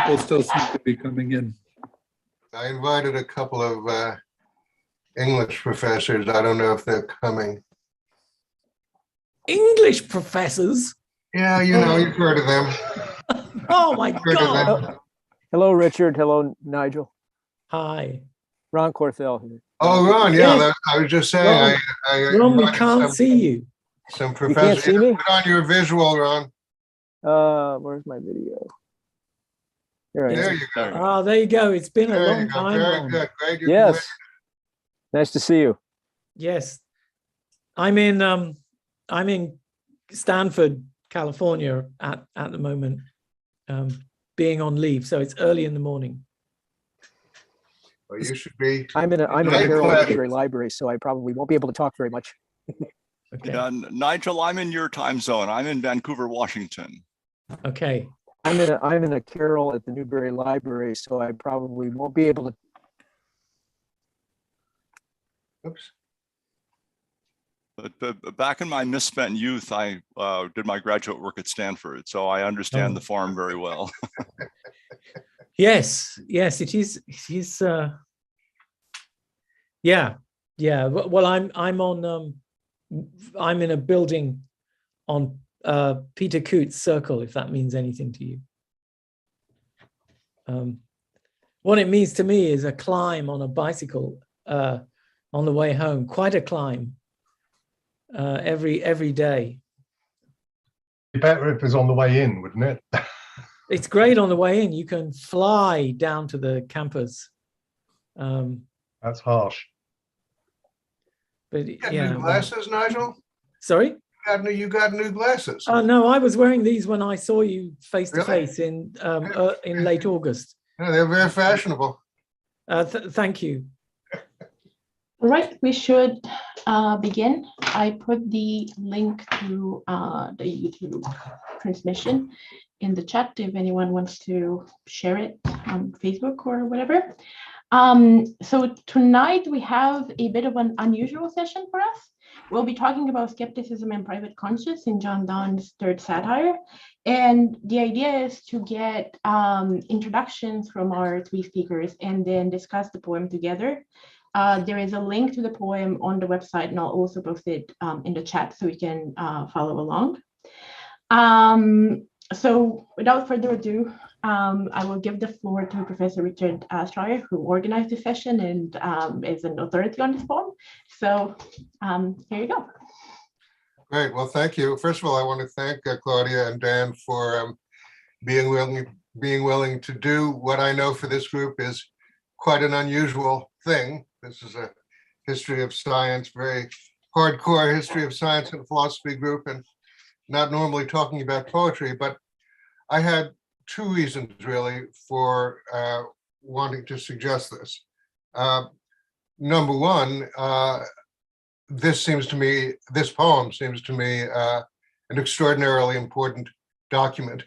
People still seem to be coming in. I invited a couple of English professors. I don't know if they're coming. English professors? Yeah, you know, you've heard of them. Oh my Heard of God. them. Hello, Richard. Hello, Nigel. Hi. Ron Corthell here. Oh, Ron, yeah, Yes. I was just saying. Ron, we invited can't see you. Some You professors. can't see me? Put on your visual, Ron. Where's my video? Here I am. There you go. Ah, there you go. It's been a There you long go. time, Very Ron. good. Great. You're Yes. Nice to see you. Yes. I'm in Stanford, California at the moment, being on leave. So it's early in the morning. Well, you should be. I'm in a Right, Carroll glad- Library library, so I probably won't be able to talk very much. Okay. Nigel, I'm in your time zone. I'm in Vancouver, Washington. Okay. I'm in a Carroll at the Newberry Library, so I probably won't be able to. Oops. But back in my misspent youth, I did my graduate work at Stanford, so I understand Oh. the farm very well. Yes. Yes, it is. It is. Yeah. Yeah. Well, I'm in a building on Peter Coots Circle, if that means anything to you. What it means to me is a climb on a bicycle on the way home, quite a climb every day. Be better if it was on the way in, wouldn't it? It's great on the way in. You can fly down to the campus. That's harsh. But You got yeah. new glasses, Nigel? Sorry? You got new glasses. Oh no, I was wearing these when I saw you face to Really? face in late August. Yeah, they're very fashionable. Thank you. All right, we should begin. I put the link to the YouTube transmission in the chat if anyone wants to share it on Facebook or whatever. So tonight we have a bit of an unusual session for us. We'll be talking about skepticism and private conscience in John Donne's third satire. And the idea is to get introductions from our three speakers and then discuss the poem together. There is a link to the poem on the website, and I'll also post it in the chat so we can follow along. So without further ado, I will give the floor to Professor Richard Stryer, who organized the session and is an authority on this poem. So here you go. Great. Well, thank you. First of all, I want to thank Claudia and Dan for being willing to do what I know for this group is quite an unusual thing. This is a history of science, very hardcore history of science and philosophy group, and not normally talking about poetry, but I had two reasons really for wanting to suggest this. Number one, this poem seems to me an extraordinarily important document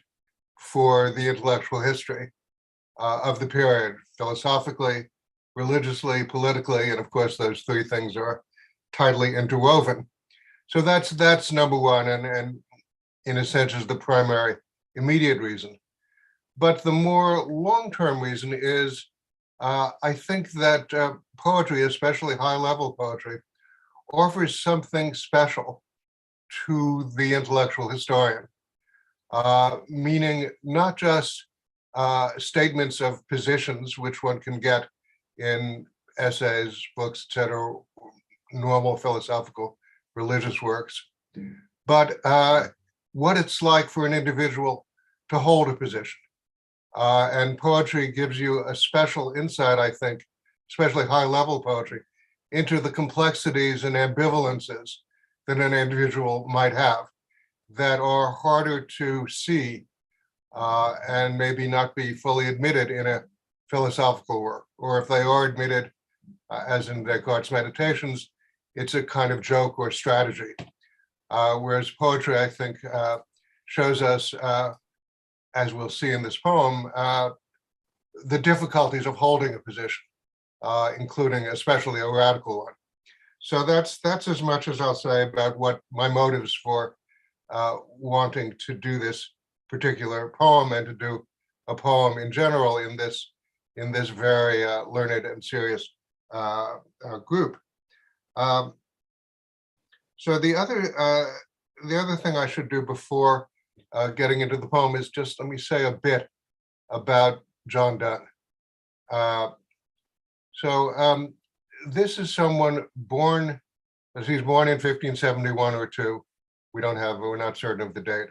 for the intellectual history of the period, philosophically, religiously, politically, and of course those three things are tightly interwoven. So that's number one, and in a sense is the primary immediate reason. But the more long-term reason is I think that poetry, especially high-level poetry, offers something special to the intellectual historian, meaning not just statements of positions, which one can get in essays, books, etc., normal philosophical religious works, but what it's like for an individual to hold a position. And poetry gives you a special insight, I think, especially high-level poetry, into the complexities and ambivalences that an individual might have that are harder to see and maybe not be fully admitted in a philosophical work, or if they are admitted, as in Descartes' Meditations, it's a kind of joke or strategy. Whereas poetry, I think, shows us, as we'll see in this poem, the difficulties of holding a position, including especially a radical one. So that's as much as I'll say about what my motives for wanting to do this particular poem and to do a poem in general in this very learned and serious group. So the other thing I should do before getting into the poem is just let me say a bit about John Donne. This is someone born, as he's born in 1571 or two, we're not certain of the date,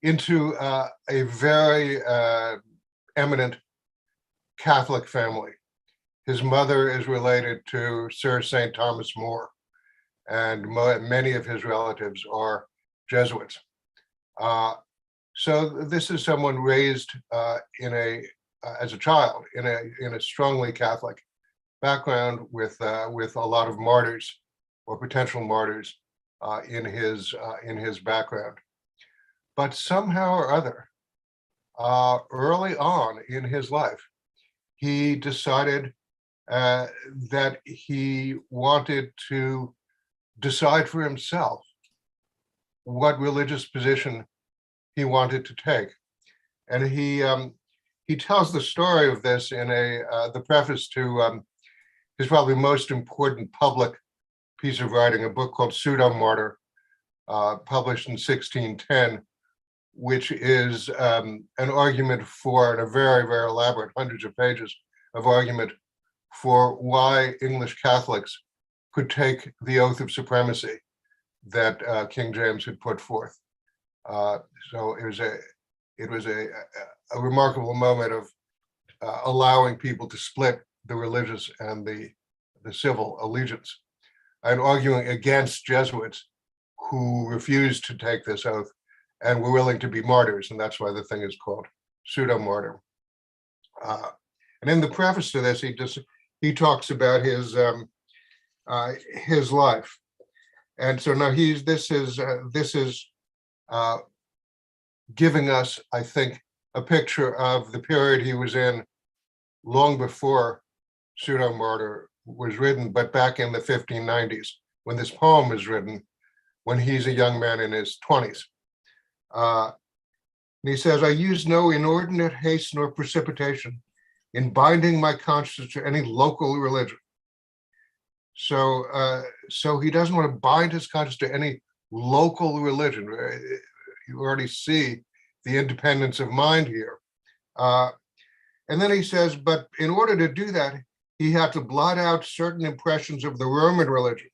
into a very eminent Catholic family. His mother is related to Sir St. Thomas More, and many of his relatives are Jesuits. So this is someone raised as a child in a strongly Catholic background with a lot of martyrs or potential martyrs in his background. But somehow or other, early on in his life, he decided that he wanted to decide for himself what religious position he wanted to take. And he tells the story of this in the preface to his probably most important public piece of writing, a book called Pseudomortar, published in 1610, which is an argument for, and a very, very elaborate, hundreds of pages of argument for why English Catholics could take the oath of supremacy that King James had put forth. So it was a remarkable moment of allowing people to split the religious and the civil allegiance, and arguing against Jesuits who refused to take this oath and were willing to be martyrs, and that's why the thing is called Pseudomortar. And in the preface to this, he talks about his life, and so now this is giving us, I think, a picture of the period he was in long before Pseudomortar was written, but back in the 1590s when this poem was written, when he's a young man in his 20s. And he says, "I use no inordinate haste nor precipitation in binding my conscience to any local religion." So he doesn't want to bind his conscience to any local religion. You already see the independence of mind here. And then he says, but in order to do that, he had to blot out certain impressions of the Roman religion,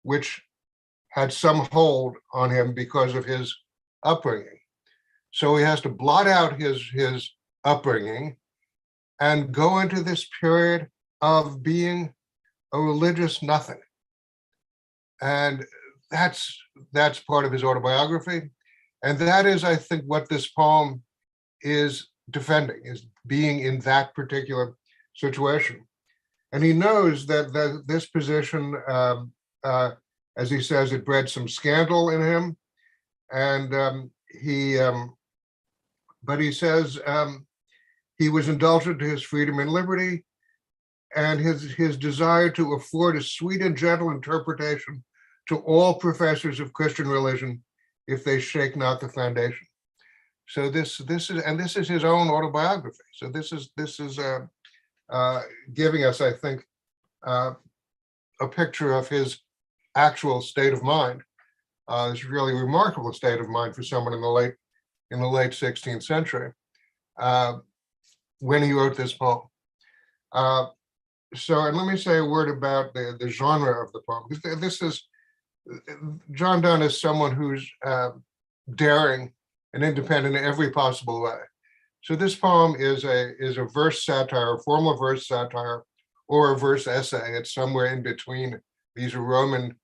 which had some hold on him because of his upbringing. So he has to blot out his upbringing and go into this period of being a religious nothing. And that's part of his autobiography. And that is, I think, what this poem is defending, is being in that particular situation. And he knows that this position, as he says, it bred some scandal in him. And but he says he was indulgent to his freedom and liberty, and his desire to afford a sweet and gentle interpretation to all professors of Christian religion, if they shake not the foundation. So this is his own autobiography. So this is giving us, I think, a picture of his actual state of mind. This really remarkable state of mind for someone in the late 16th century when he wrote this poem. So, and let me say a word about the genre of the poem. This is, John Donne is someone who's daring and independent in every possible way. So this poem is a verse satire, a formal verse satire, or a verse essay. It's somewhere in between. These are Roman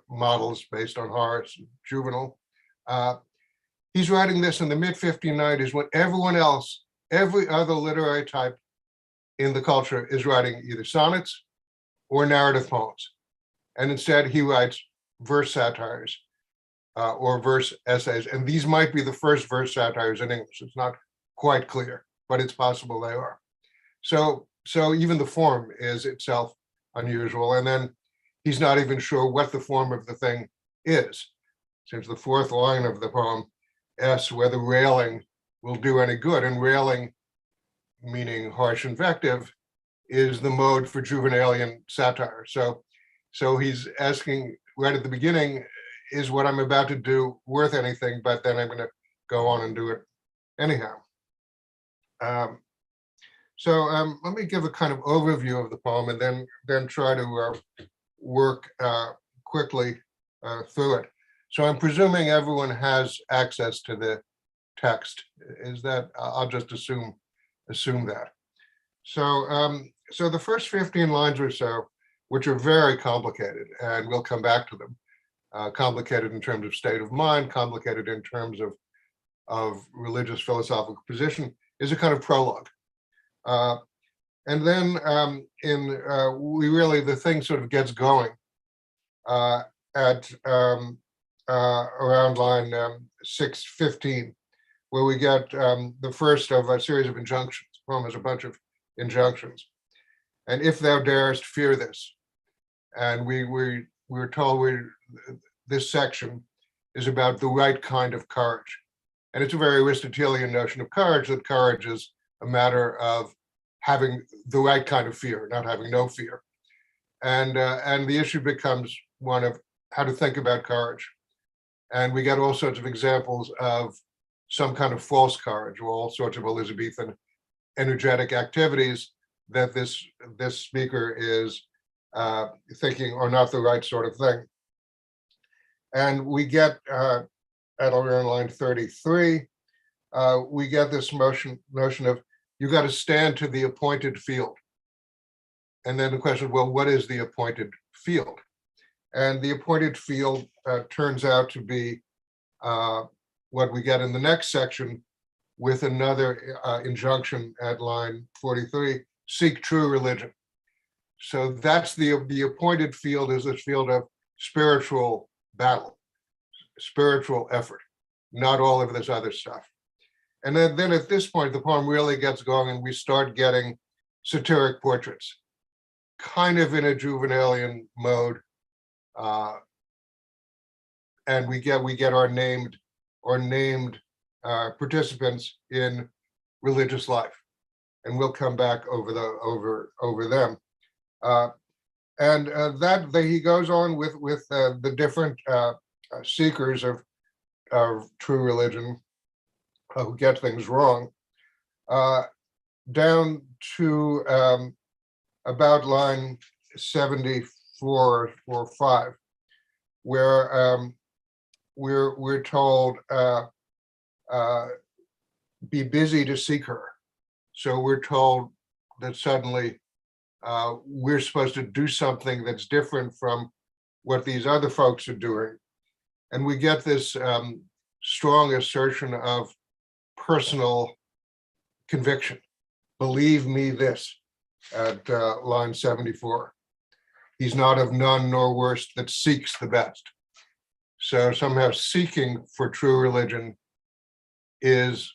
models based on Horace, Juvenal. He's writing this in the mid-1590s when everyone else, every other literary type in the culture is writing either sonnets or narrative poems. And instead he writes verse satires or verse essays. And these might be the first verse satires in English. It's not quite clear, but it's possible they are. So even the form is itself unusual. And then he's not even sure what the form of the thing is. Since the fourth line of the poem asks whether railing will do any good. And railing, meaning harsh invective, is the mode for Juvenalian satire. So he's asking right at the beginning, is what I'm about to do worth anything? But then I'm going to go on and do it anyhow. Let me give a kind of overview of the poem and then try to work quickly through it. So I'm presuming everyone has access to the text. Is that, I'll just assume that. So the first 15 lines or so, which are very complicated, and we'll come back to them, complicated in terms of state of mind, complicated in terms of religious philosophical position, is a kind of prologue. And then the thing sort of gets going at around line 6:15, where we get the first of a series of injunctions. The poem has a bunch of injunctions. And if thou darest, fear this. And we're told this section is about the right kind of courage. And it's a very Aristotelian notion of courage, that courage is a matter of having the right kind of fear, not having no fear. And the issue becomes one of how to think about courage. And we get all sorts of examples of some kind of false courage, or all sorts of Elizabethan energetic activities that this speaker is thinking are not the right sort of thing. And we get at around line 33, we get this notion of you got to stand to the appointed field. And then the question, well, what is the appointed field? And the appointed field turns out to be what we get in the next section with another injunction at line 43, seek true religion. So that's the appointed field, is this field of spiritual battle, spiritual effort, not all of this other stuff. And then at this point, the poem really gets going and we start getting satiric portraits, kind of in a Juvenalian mode. And we get our named participants in religious life. And we'll come back over them. He goes on with the different seekers of true religion who get things wrong, down to about line 74 or 5, where we're told be busy to seek her. So we're told that suddenly we're supposed to do something that's different from what these other folks are doing. And we get this strong assertion of personal conviction. Believe me this, at line 74. He's not of none nor worst that seeks the best. So somehow seeking for true religion is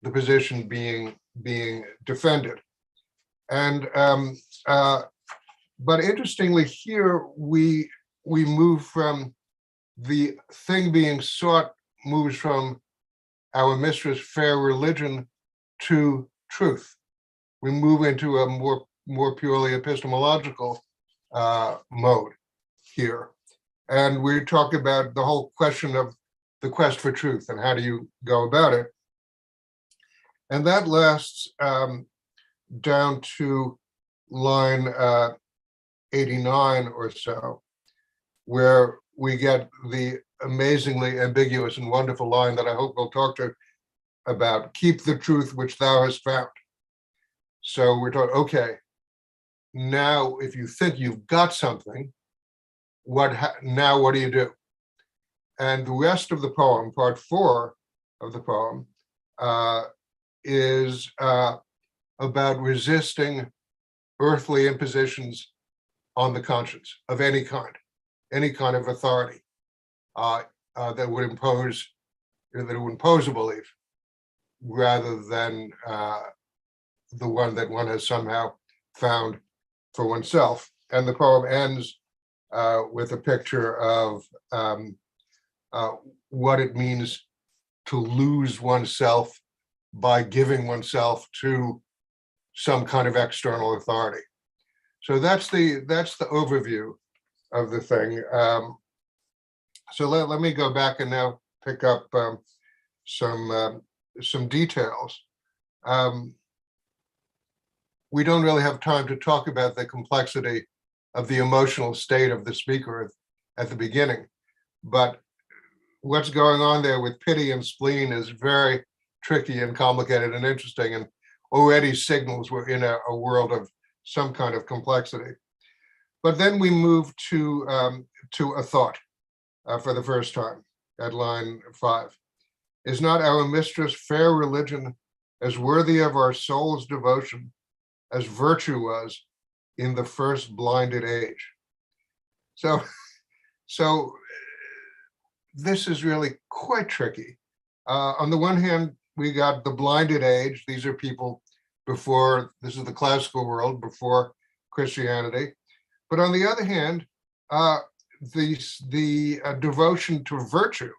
the position being defended. And but interestingly here, we move from the thing being sought, moves from our mistress, fair religion, to truth. We move into a more purely epistemological mode here. And we talk about the whole question of the quest for truth and how do you go about it. And that lasts down to line 89 or so, where we get the amazingly ambiguous and wonderful line that I hope we'll talk to about, keep the truth which thou hast found. So we're told, okay, now if you think you've got something, now what do you do? And the rest of the poem, part 4 of the poem, is about resisting earthly impositions on the conscience of any kind of authority that would impose a belief, rather than the one that one has somehow found for oneself. And the poem ends with a picture of what it means to lose oneself by giving oneself to some kind of external authority. So that's the overview of the thing. So let me go back and now pick up some details. We don't really have time to talk about the complexity of the emotional state of the speaker at the beginning, but what's going on there with pity and spleen is very tricky and complicated and interesting, and already signals we're in a world of some kind of complexity. But then we move to a thought for the first time at line 5. Is not our mistress fair religion as worthy of our soul's devotion as virtue was in the first blinded age? So this is really quite tricky. On the one hand, we got the blinded age. These are people before, this is the classical world, before Christianity. But on the other hand, the devotion to virtue,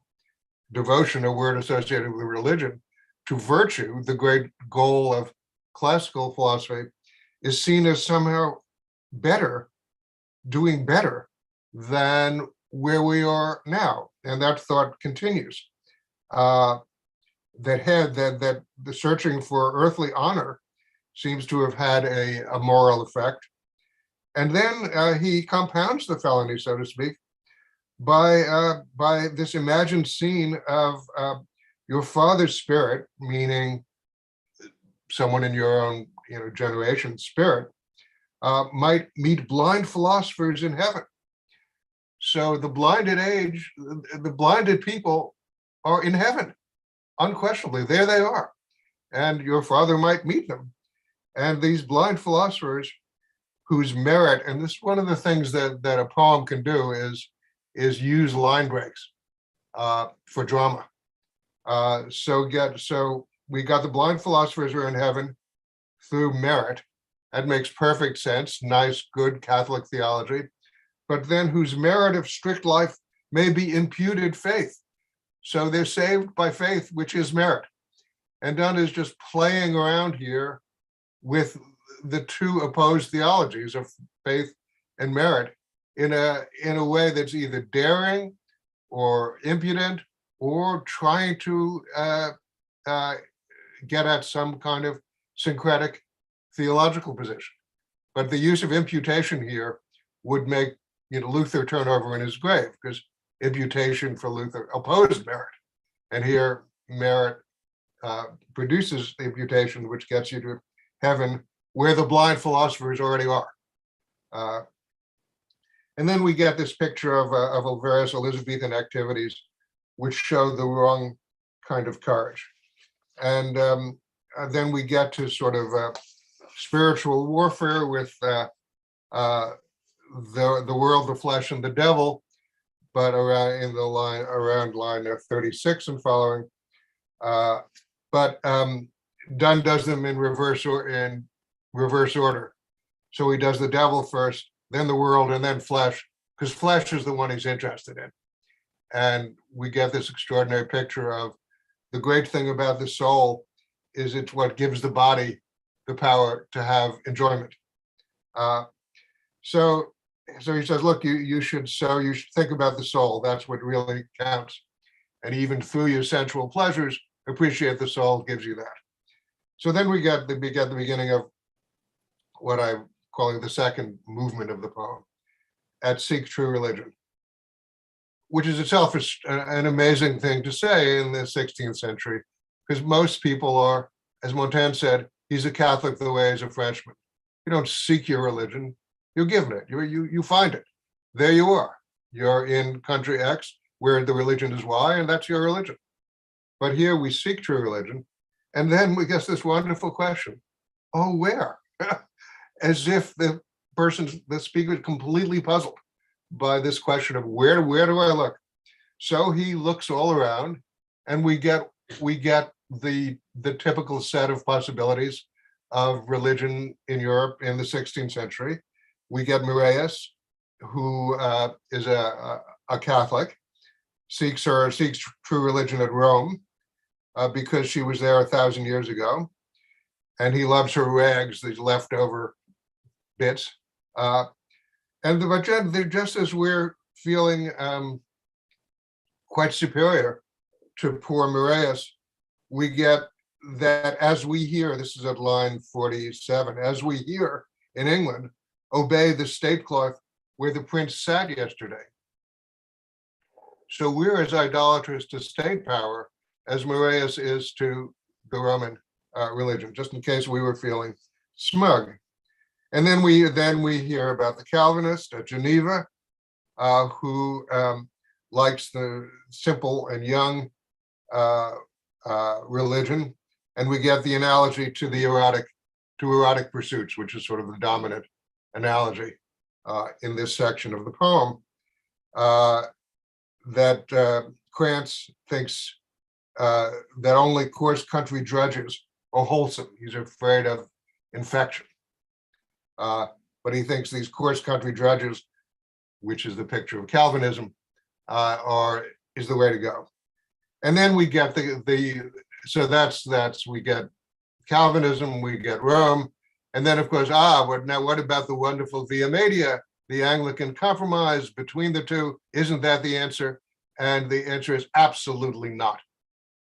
devotion, a word associated with religion, to virtue, the great goal of classical philosophy, is seen as somehow better, doing better than where we are now. And that thought continues. That the searching for earthly honor seems to have had a moral effect. And then he compounds the felony, so to speak, by this imagined scene of your father's spirit, meaning someone in your own generation spirit, might meet blind philosophers in heaven. So the blinded age, the blinded people are in heaven, unquestionably. There they are. And your father might meet them. And these blind philosophers whose merit, and this is one of the things that a poem can do, is use line breaks for drama. So we got the blind philosophers who are in heaven through merit. That makes perfect sense. Nice, good Catholic theology. But then whose merit of strict life may be imputed faith. So they're saved by faith, which is merit. And Donne is just playing around here with the two opposed theologies of faith and merit in a way that's either daring or impudent or trying to get at some kind of syncretic theological position. But the use of imputation here would make Luther turn over in his grave, because imputation for Luther opposed merit. And here merit produces the imputation, which gets you to heaven, where the blind philosophers already are. And then we get this picture of various Elizabethan activities which show the wrong kind of courage. And then we get to sort of spiritual warfare with the world, the flesh, and the devil, but around line 36 and following. But Donne does them in reverse order. So he does the devil first, then the world, and then flesh, because flesh is the one he's interested in. And we get this extraordinary picture of the great thing about the soul is it's what gives the body the power to have enjoyment. So he says, look, you should think about the soul. That's what really counts. And even through your sensual pleasures, appreciate the soul gives you that. So then we get the beginning of what I'm calling the second movement of the poem, at Seek True Religion, which is itself an amazing thing to say in the 16th century, because most people are, as Montaigne said, he's a Catholic the way he's a Frenchman. You don't seek your religion, you're given it, you find it. There you are. You're in country X, where the religion is Y, and that's your religion. But here we seek true religion, and then we get this wonderful question, oh, where? As if the speaker is completely puzzled by this question of where do I look? So he looks all around, and we get the typical set of possibilities of religion in Europe in the 16th century. We get Mireus, who is a Catholic, seeks true religion at Rome. because she was there 1,000 years ago. And he loves her rags, these leftover bits. But just as we're feeling quite superior to poor Mireas, we get that as we hear, this is at line 47, as we hear in England, obey the state cloth where the prince sat yesterday. So we're as idolatrous to state power as Mireas is to the Roman religion, just in case we were feeling smug. And then we hear about the Calvinist at Geneva, who likes the simple and young religion. And we get the analogy to the erotic pursuits, which is sort of the dominant analogy in this section of the poem, that Krantz thinks that only coarse country drudges are wholesome. He's afraid of infection. But he thinks these coarse country drudges, which is the picture of Calvinism, is the way to go. And then we get we get Calvinism, we get Rome, and then of course, what about the wonderful Via Media, the Anglican compromise between the two? Isn't that the answer? And the answer is absolutely not.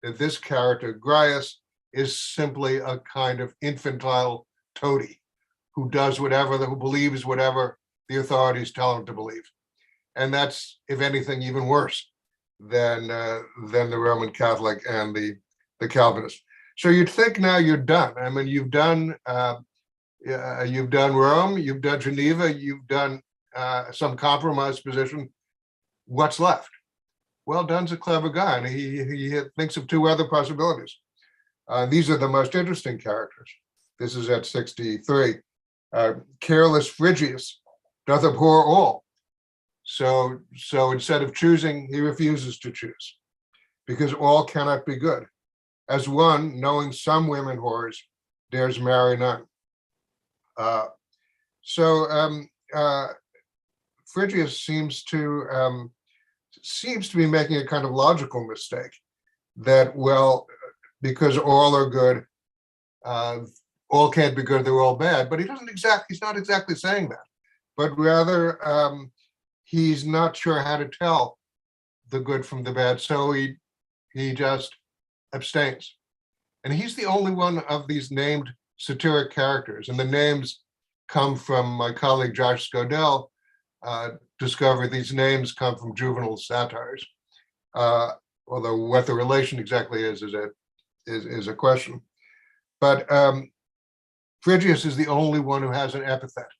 That this character, Graius, is simply a kind of infantile toady who does whatever, who believes whatever the authorities tell him to believe. And that's, if anything, even worse than the Roman Catholic and the Calvinist. So you'd think now you're done. I mean, you've done Rome, you've done Geneva, you've done some compromise position. What's left? Well, Donne's a clever guy, and he thinks of two other possibilities. These are the most interesting characters. This is at 63. Careless Phrygius doth abhor all. So instead of choosing, he refuses to choose, because all cannot be good. As one, knowing some women whores, dares marry none. Phrygius seems to be making a kind of logical mistake that, well, because all are good, all can't be good, they're all bad. But he's not exactly saying that, but rather he's not sure how to tell the good from the bad, so he just abstains. And he's the only one of these named satiric characters, and the names come from my colleague Josh Scodell, discovered these names come from juvenile satires, although what the relation exactly is a question. But Phrygius is the only one who has an epithet,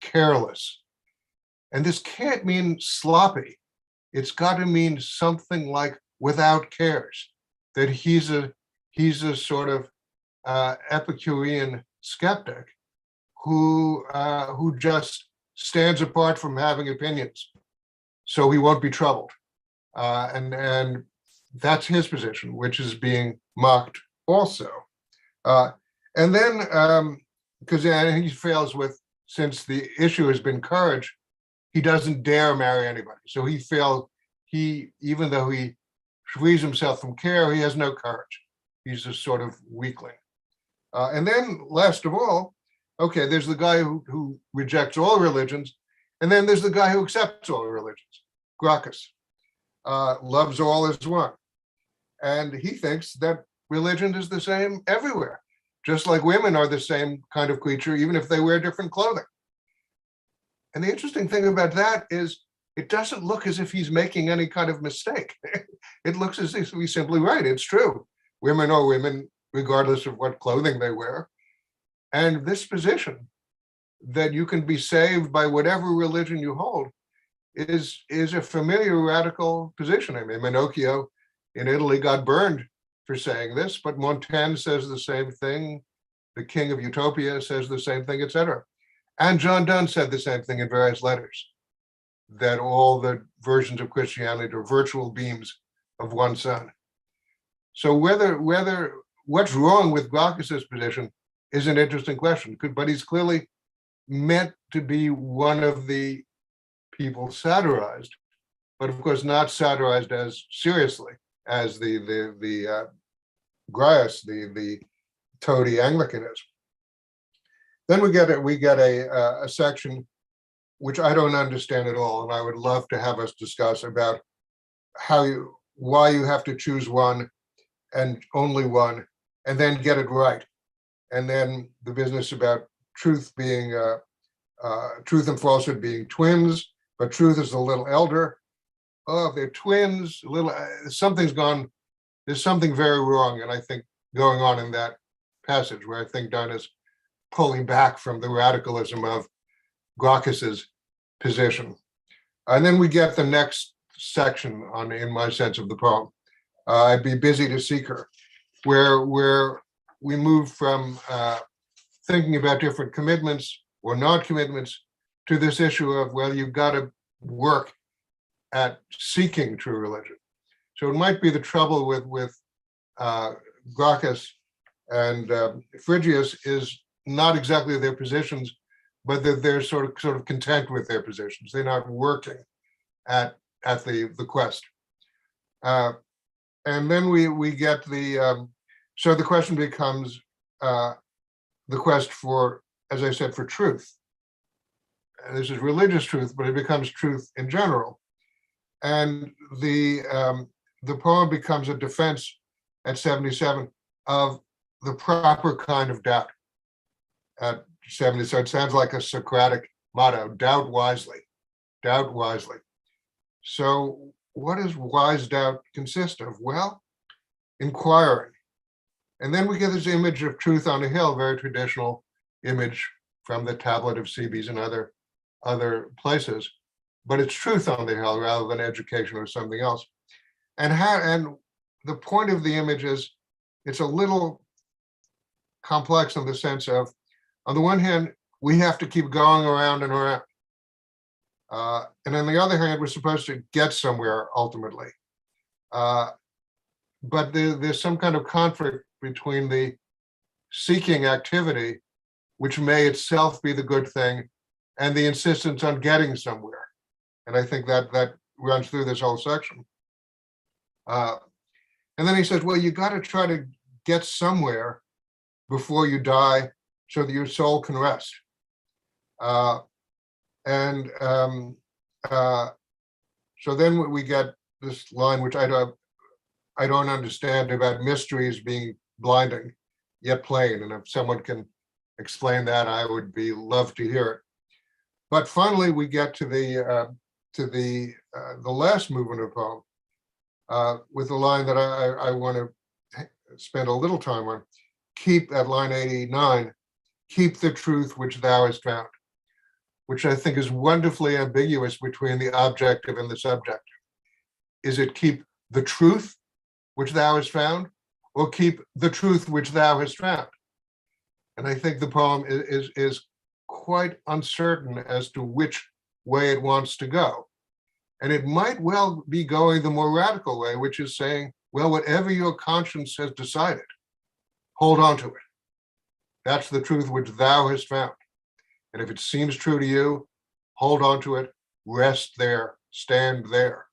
careless. And this can't mean sloppy. It's got to mean something like without cares, that he's a sort of Epicurean skeptic who just stands apart from having opinions, so he won't be troubled. And that's his position, which is being mocked also. And then, because he fails with, since the issue has been courage, he doesn't dare marry anybody. So even though he frees himself from care, he has no courage. He's a sort of weakling. And then last of all, okay, there's the guy who rejects all religions, and then there's the guy who accepts all religions, Gracchus, loves all as one. And he thinks that religion is the same everywhere, just like women are the same kind of creature, even if they wear different clothing. And the interesting thing about that is it doesn't look as if he's making any kind of mistake. It looks as if he's simply right. It's true. Women are women, regardless of what clothing they wear. And this position that you can be saved by whatever religion you hold is a familiar radical position. I mean, Minocchio in Italy got burned for saying this, but Montaigne says the same thing. The King of Utopia says the same thing, etc. And John Donne said the same thing in various letters, that all the versions of Christianity are virtual beams of one sun. So what's wrong with Gracchus's position is an interesting question, but he's clearly meant to be one of the people satirized, but of course not satirized as seriously as the Grias, the toady Anglicanism. Then we get a section which I don't understand at all, and I would love to have us discuss about why you have to choose one and only one, and then get it right. And then the business about truth being truth and falsehood being twins, but truth is a little elder. Oh, if they're twins, a little something's gone. There's something very wrong, and I think going on in that passage where I think Donne is pulling back from the radicalism of Gracchus's position. And then we get the next section on, in my sense of the poem, I'd be busy to seek her, where we move from thinking about different commitments or non-commitments to this issue of, well, you've got to work at seeking true religion. So it might be the trouble with Gracchus and Phrygius is not exactly their positions, but that they're sort of content with their positions. They're not working at the quest. And then we get so the question becomes the quest for, as I said, for truth. And this is religious truth, but it becomes truth in general. And the poem becomes a defense at 77 of the proper kind of doubt. At 70, so it sounds like a Socratic motto: doubt wisely, doubt wisely. So what does wise doubt consist of? Well, inquiring. And then we get this image of truth on a hill, very traditional image from the tablet of Cebes and other places, but it's truth on the hill rather than education or something else. And the point of the image is, it's a little complex in the sense of, on the one hand, we have to keep going around and around. And on the other hand, we're supposed to get somewhere ultimately. But there's some kind of conflict between the seeking activity, which may itself be the good thing, and the insistence on getting somewhere. And I think that runs through this whole section. And then he says, well, you got to try to get somewhere before you die so that your soul can rest. So then we get this line, which I don't understand, about mysteries being blinding, yet plain. And if someone can explain that, I would love to hear it. But finally, we get to the last movement of the poem with the line that I want to spend a little time on. Keep, at line 89, keep the truth which thou hast found, which I think is wonderfully ambiguous between the objective and the subjective. Is it keep the truth which thou hast found, or keep the truth which thou hast found? And I think the poem is quite uncertain as to which way it wants to go. And it might well be going the more radical way, which is saying, well, whatever your conscience has decided, hold on to it. That's the truth which thou hast found. And if it seems true to you, hold on to it, rest there, stand there.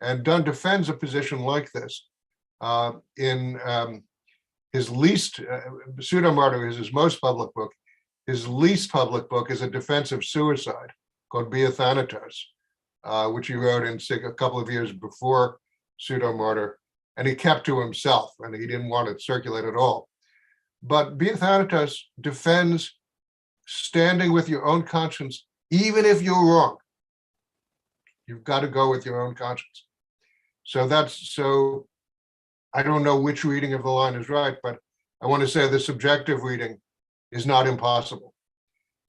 And Donne defends a position like this in his least, Pseudomortar is his most public book. His least public book is a defense of suicide called Thanatos, which he wrote in a couple of years before Pseudomortar, and he kept to himself, and he didn't want it circulate at all. But Thanatos defends standing with your own conscience, even if you're wrong. You've got to go with your own conscience. So I don't know which reading of the line is right, but I want to say the subjective reading is not impossible.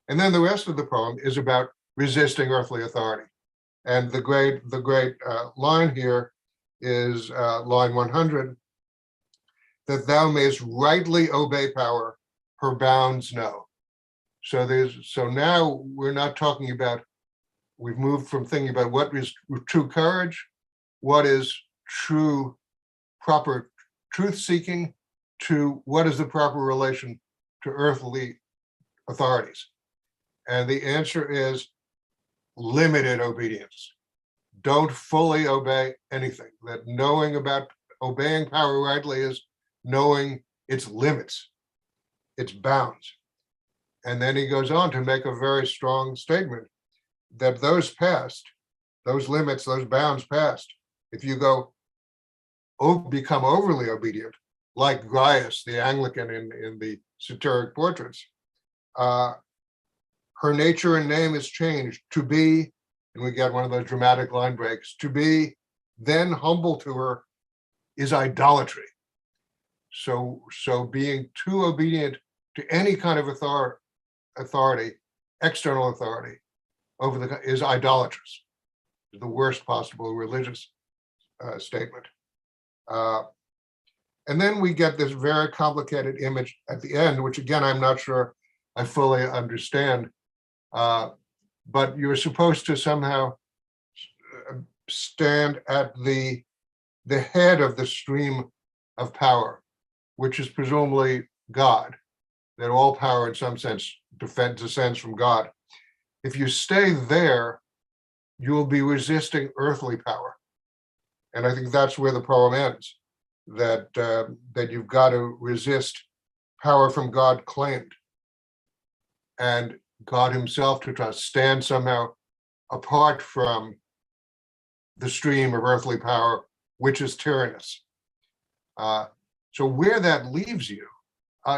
And then the rest of the poem is about resisting earthly authority. And the great line here is line 100, that thou mayest rightly obey power, her bounds know. So now we're not talking about, we've moved from thinking about what is true courage, what is true proper truth seeking, to what is the proper relation to earthly authorities. And the answer is limited obedience. Don't fully obey anything. That knowing about obeying power rightly is knowing its limits, its bounds. And then he goes on to make a very strong statement that those past, those limits, those bounds past, if you go, become overly obedient, like Gaius, the Anglican in the Satiric portraits, her nature and name is changed to be, and we get one of those dramatic line breaks, to be then humble to her is idolatry. So being too obedient to any kind of authority, external authority, is idolatrous, the worst possible religious statement. And then we get this very complicated image at the end, which again, I'm not sure I fully understand, but you're supposed to somehow stand at the head of the stream of power, which is presumably God, that all power in some sense descends from God. If you stay there, you will be resisting earthly power. And I think that's where the poem ends, that you've got to resist power from God claimed, and God himself to try to stand somehow apart from the stream of earthly power, which is tyrannous. So where that leaves you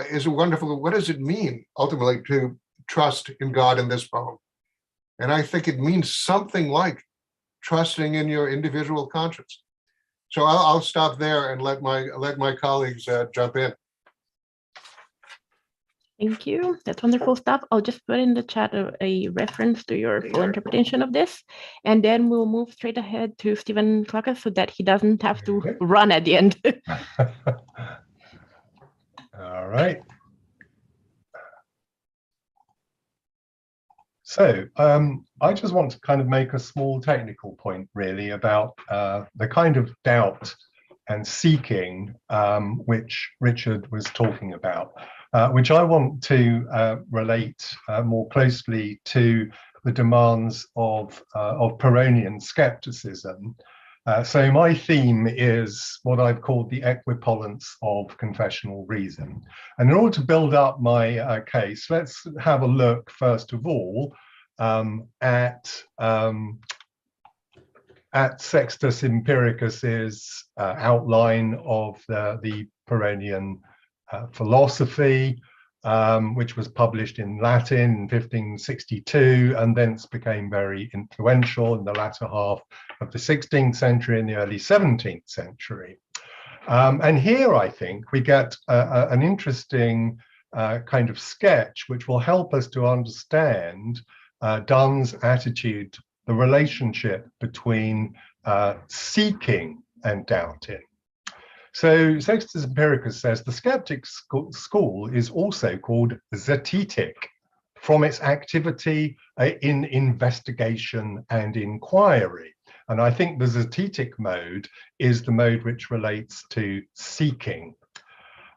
is a wonderful, what does it mean ultimately to trust in God in this poem? And I think it means something like trusting in your individual conscience. So I'll stop there and let my colleagues jump in. Thank you. That's wonderful stuff. I'll just put in the chat a reference to your full interpretation of this, and then we'll move straight ahead to Stephen Clark so that he doesn't have to run at the end. All right. So I just want to kind of make a small technical point really about the kind of doubt and seeking which Richard was talking about, which I want to relate more closely to the demands of Pyrrhonian skepticism. So my theme is what I've called the equivalence of confessional reason. And in order to build up my case, let's have a look first of all at Sextus Empiricus's outline of the Pyrrhonian philosophy, which was published in Latin in 1562 and thence became very influential in the latter half of the 16th century and the early 17th century. And here I think we get an interesting kind of sketch which will help us to understand Donne's attitude, the relationship between seeking and doubting. So Sextus Empiricus says the skeptic school is also called zetetic from its activity in investigation and inquiry. And I think the zetetic mode is the mode which relates to seeking.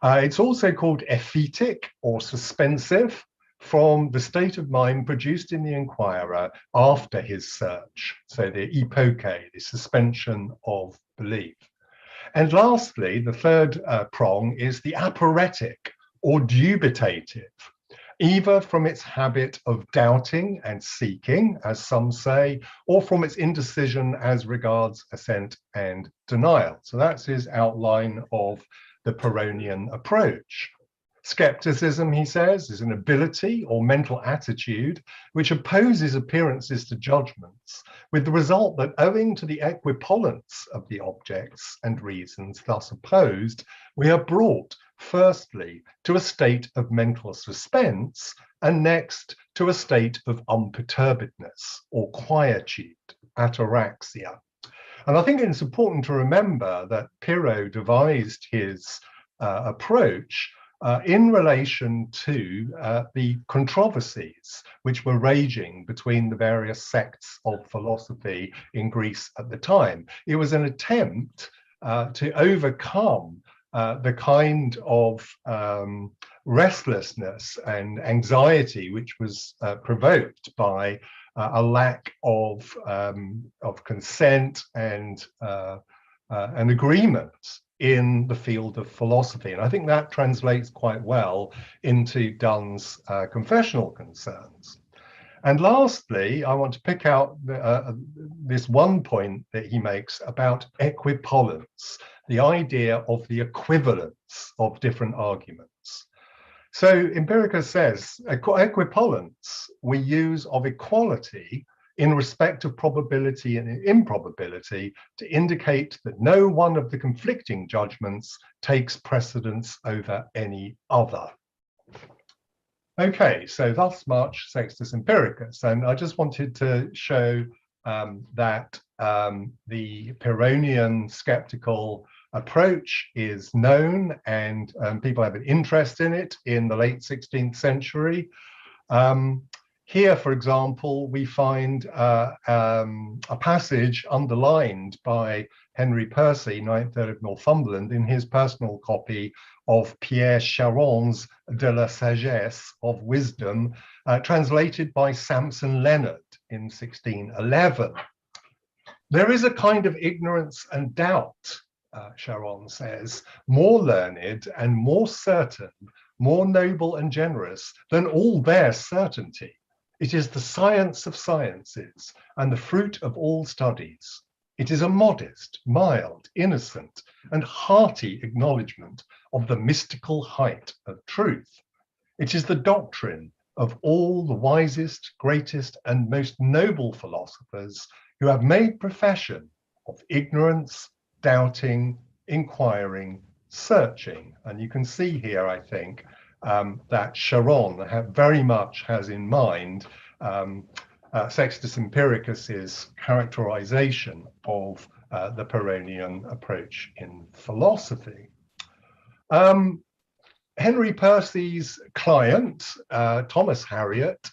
It's also called ephetic or suspensive from the state of mind produced in the inquirer after his search. So the epoche, the suspension of belief. And lastly, the third prong is the aporetic or dubitative, either from its habit of doubting and seeking, as some say, or from its indecision as regards assent and denial. So that's his outline of the Pyrrhonian approach. Skepticism, he says, is an ability or mental attitude which opposes appearances to judgments, with the result that owing to the equivalence of the objects and reasons thus opposed, we are brought firstly to a state of mental suspense and next to a state of unperturbedness or quietude, ataraxia. And I think it's important to remember that Pyrrho devised his approach in relation to the controversies which were raging between the various sects of philosophy in Greece at the time. It was an attempt to overcome the kind of restlessness and anxiety which was provoked by a lack of consent and agreement in the field of philosophy. And I think that translates quite well into Donne's confessional concerns. And lastly, I want to pick out this one point that he makes about equivalence, the idea of the equivalence of different arguments. So Empiricus says, equivalence we use of equality in respect of probability and improbability to indicate that no one of the conflicting judgments takes precedence over any other. Okay, so thus much Sextus Empiricus, and I just wanted to show that the Pyrrhonian skeptical approach is known, and people have an interest in it in the late 16th century. Here, for example, we find a passage underlined by Henry Percy, 9th Earl of Northumberland, in his personal copy of Pierre Charon's De la Sagesse, of Wisdom, translated by Samson Leonard in 1611. There is a kind of ignorance and doubt, Charon says, more learned and more certain, more noble and generous than all their certainty. It is the science of sciences and the fruit of all studies. It is a modest, mild, innocent, and hearty acknowledgement of the mystical height of truth. It is the doctrine of all the wisest, greatest, and most noble philosophers who have made profession of ignorance, doubting, inquiring, searching. And you can see here, I think, that Charon very much has in mind Sextus Empiricus's characterization of the Pyrrhonian approach in philosophy. Henry Percy's client, Thomas Harriot,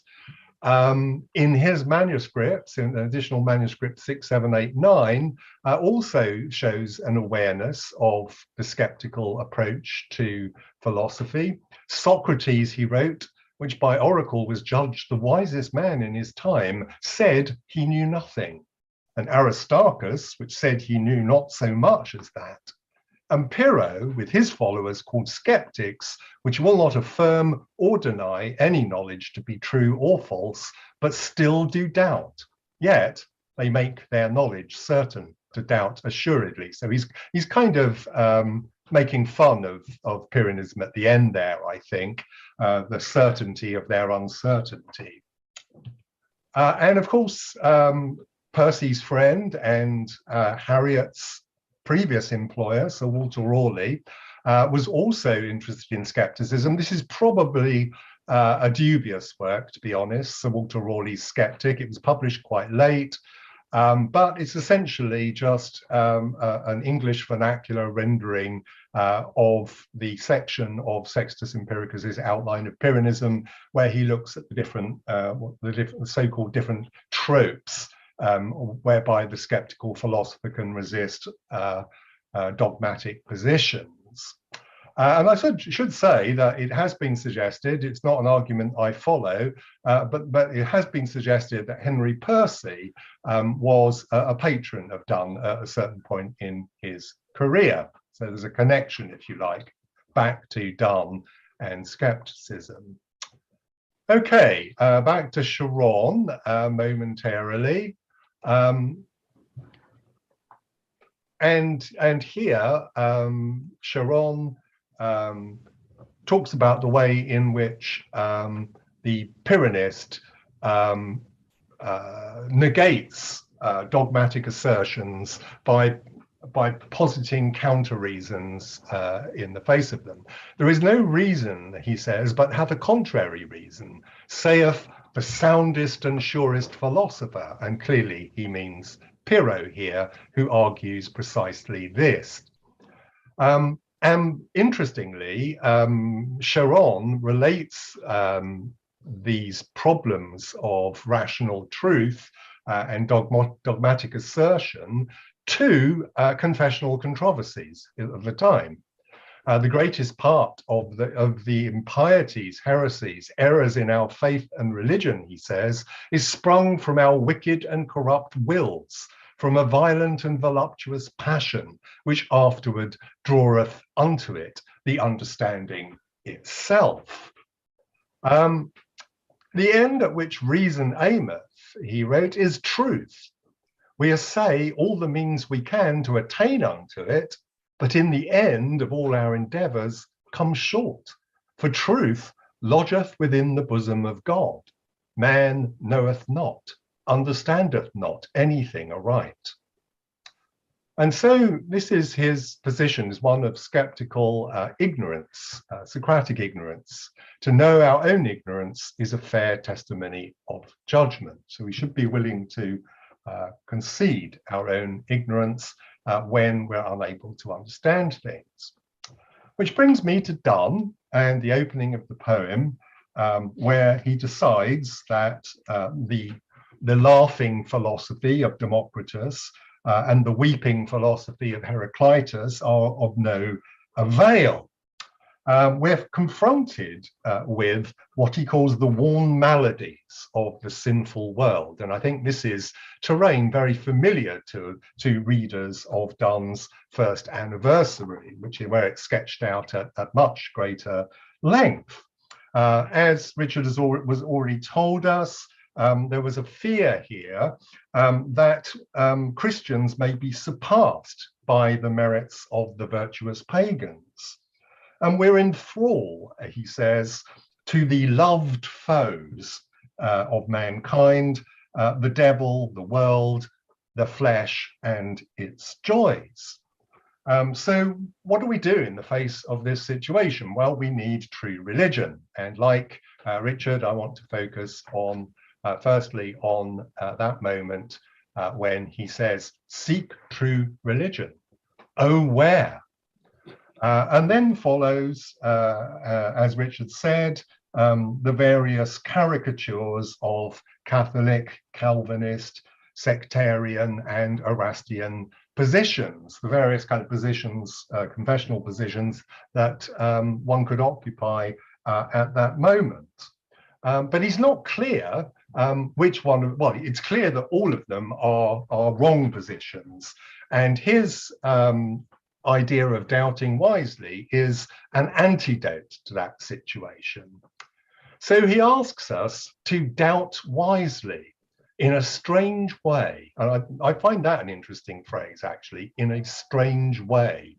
in his manuscripts, in an additional manuscript 6789, also shows an awareness of the skeptical approach to philosophy. Socrates, he wrote, which by oracle was judged the wisest man in his time, said he knew nothing. And Aristarchus, which said he knew not so much as that. And Pyrrho, with his followers called skeptics, which will not affirm or deny any knowledge to be true or false, but still do doubt. Yet they make their knowledge certain to doubt assuredly. So he's kind of making fun of Pyrrhonism at the end there, I think, the certainty of their uncertainty. And of course, Percy's friend and Harriot's previous employer, Sir Walter Raleigh, was also interested in skepticism. This is probably a dubious work, to be honest, Sir Walter Raleigh's Skeptic. It was published quite late, but it's essentially just an English vernacular rendering of the section of Sextus Empiricus's Outline of Pyrrhonism, where he looks at the different so-called different tropes whereby the skeptical philosopher can resist dogmatic positions. And I should say that it has been suggested, it's not an argument I follow, but it has been suggested that Henry Percy was a patron of Donne at a certain point in his career. So there's a connection, if you like, back to Donne and skepticism. Okay, back to Charon momentarily. And here, Charon talks about the way in which the Pyrrhonist negates dogmatic assertions by positing counter-reasons in the face of them. There is no reason, he says, but hath a contrary reason, saith the soundest and surest philosopher. And clearly he means Pyrrho here, who argues precisely this. And interestingly, Charon relates these problems of rational truth and dogmatic assertion to confessional controversies of the time. The greatest part of the impieties, heresies, errors in our faith and religion, he says, is sprung from our wicked and corrupt wills, from a violent and voluptuous passion, which afterward draweth unto it the understanding itself. The end at which reason aimeth, he wrote, is truth. We essay all the means we can to attain unto it, but in the end of all our endeavours come short. For truth lodgeth within the bosom of God. Man knoweth not, understandeth not anything aright. And so this is his position, is one of skeptical ignorance, Socratic ignorance. To know our own ignorance is a fair testimony of judgment. So we should be willing to concede our own ignorance when we're unable to understand things. Which brings me to Donne and the opening of the poem, where he decides that the laughing philosophy of Democritus and the weeping philosophy of Heraclitus are of no avail. We're confronted with what he calls the worn maladies of the sinful world. And I think this is terrain very familiar to readers of Donne's first anniversary, where it's sketched out at much greater length. As Richard was already told us, there was a fear here that Christians may be surpassed by the merits of the virtuous pagans. And we're in thrall, he says, to the loved foes of mankind, the devil, the world, the flesh, and its joys. So what do we do in the face of this situation? Well, we need true religion. And like Richard, I want to focus on, firstly, on that moment when he says, seek true religion. Oh, where? And then follows, as Richard said, the various caricatures of Catholic, Calvinist, sectarian, and Erastian positions, the various kind of positions, confessional positions that one could occupy at that moment. But he's not clear which one, well, it's clear that all of them are wrong positions. And his idea of doubting wisely is an antidote to that situation. So he asks us to doubt wisely in a strange way. And I find that an interesting phrase, actually, in a strange way.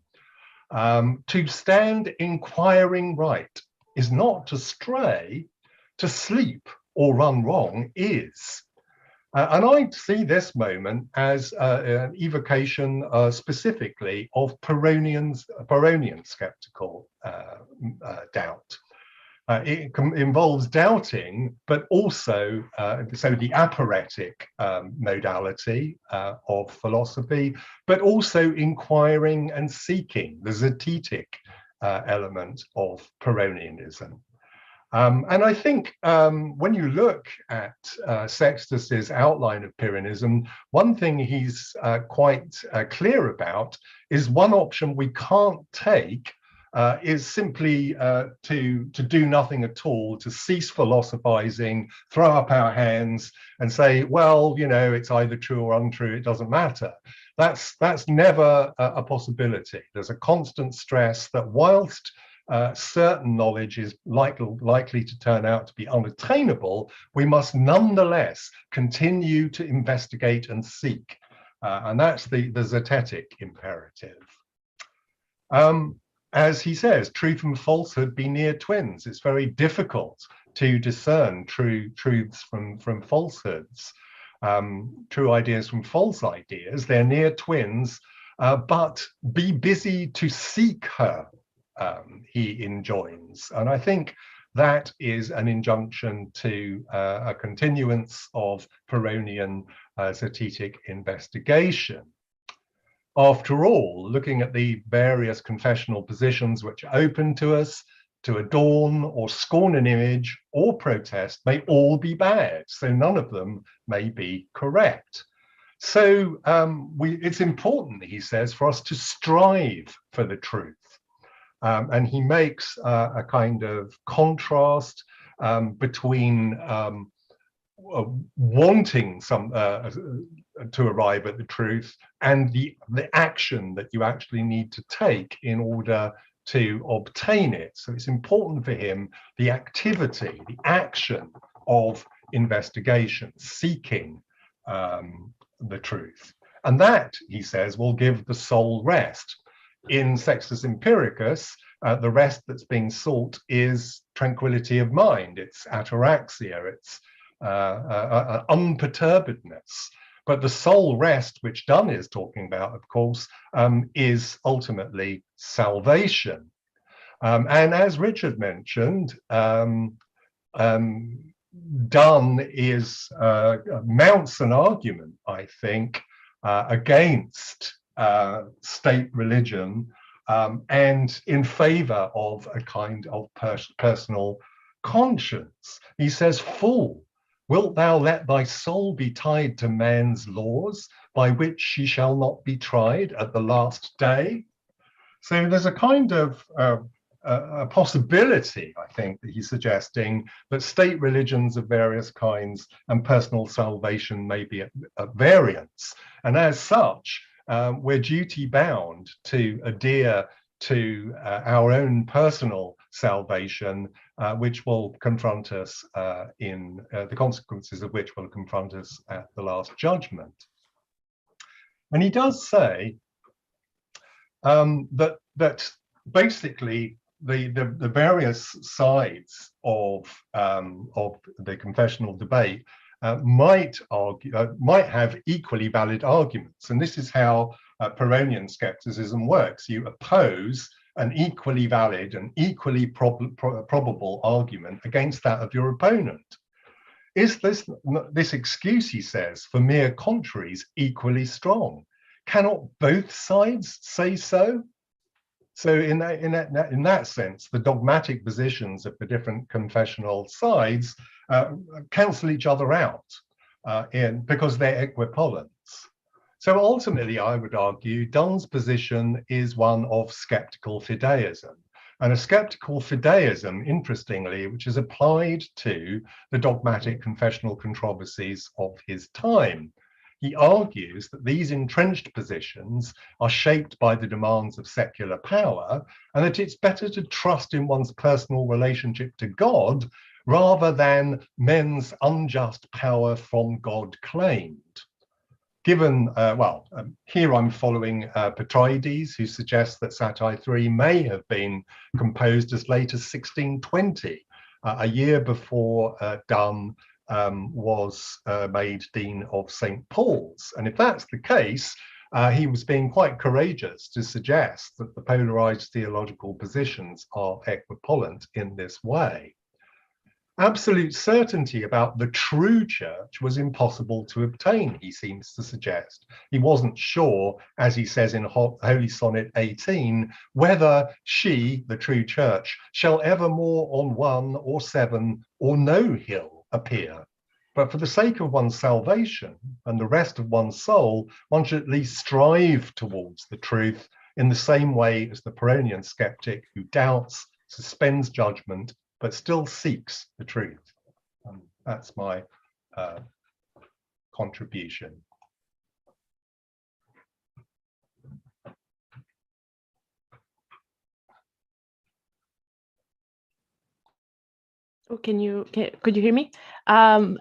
To stand inquiring right is not to stray, to sleep or run wrong is. And I see this moment as an evocation specifically of Pyrrhonian skeptical doubt. It involves doubting, but also, so the aporetic modality of philosophy, but also inquiring and seeking, the zetetic element of Pyrrhonianism. And I think when you look at Sextus's outline of Pyrrhonism, one thing he's quite clear about is one option we can't take is simply to do nothing at all, to cease philosophizing, throw up our hands and say, well, you know, it's either true or untrue, it doesn't matter. That's never a possibility. There's a constant stress that whilst certain knowledge is likely to turn out to be unattainable, we must nonetheless continue to investigate and seek. And that's the zetetic imperative. As he says, truth and falsehood be near twins. It's very difficult to discern truths from falsehoods, true ideas from false ideas. They're near twins, but be busy to seek her, he enjoins. And I think that is an injunction to a continuance of Pyrrhonian zetetic investigation. After all, looking at the various confessional positions which are open to us, to adorn or scorn an image or protest may all be bad, so none of them may be correct. So it's important, he says, for us to strive for the truth. And he makes a kind of contrast between wanting to arrive at the truth, and the action that you actually need to take in order to obtain it. So it's important for him, the activity, the action of investigation, seeking the truth. And that, he says, will give the soul rest. In Sextus Empiricus, the rest that's being sought is tranquility of mind, it's ataraxia, it's unperturbedness. But the soul rest, which Donne is talking about, of course, is ultimately salvation. And as Richard mentioned, Donne mounts an argument, I think, against state religion and in favor of a kind of personal conscience. He says, "Fool, wilt thou let thy soul be tied to man's laws, by which she shall not be tried at the last day?" So there's a kind of a possibility, I think, that he's suggesting that state religions of various kinds and personal salvation may be at variance. And as such, we're duty bound to adhere to our own personal salvation, which will confront us in the consequences of which will confront us at the last judgment. And he does say that basically the various sides of the confessional debate might have equally valid arguments, and this is how Pyrrhonian skepticism works. You oppose an equally valid and equally probable argument against that of your opponent. Is this excuse, he says, for mere contraries equally strong? Cannot both sides say so? So in that sense, the dogmatic positions of the different confessional sides cancel each other out because they're equipollents. So ultimately, I would argue, Donne's position is one of skeptical fideism. And a skeptical fideism, interestingly, which is applied to the dogmatic confessional controversies of his time. He argues that these entrenched positions are shaped by the demands of secular power, and that it's better to trust in one's personal relationship to God rather than men's unjust power from God claimed. Given, here I'm following Petrides, who suggests that Satire 3 may have been composed as late as 1620, a year before Donne was made Dean of St. Paul's. And if that's the case, he was being quite courageous to suggest that the polarized theological positions are equipollent in this way. Absolute certainty about the true church was impossible to obtain, he seems to suggest. He wasn't sure, as he says in Holy Sonnet 18, whether she, the true church, shall evermore on one or seven or no hill appear. But for the sake of one's salvation and the rest of one's soul, one should at least strive towards the truth in the same way as the Pyrrhonian skeptic who doubts, suspends judgment, but still seeks the truth. That's my contribution. Oh, could you hear me? I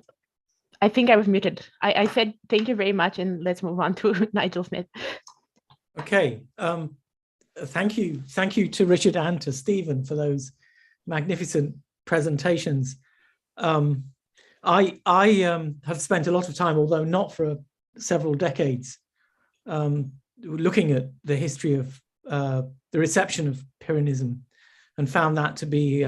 think I was muted. I said thank you very much, and let's move on to Nigel Smith. Okay, thank you to Richard and to Stephen for those magnificent presentations. I have spent a lot of time, although not for several decades, looking at the history of the reception of Pyrrhonism, and found that to be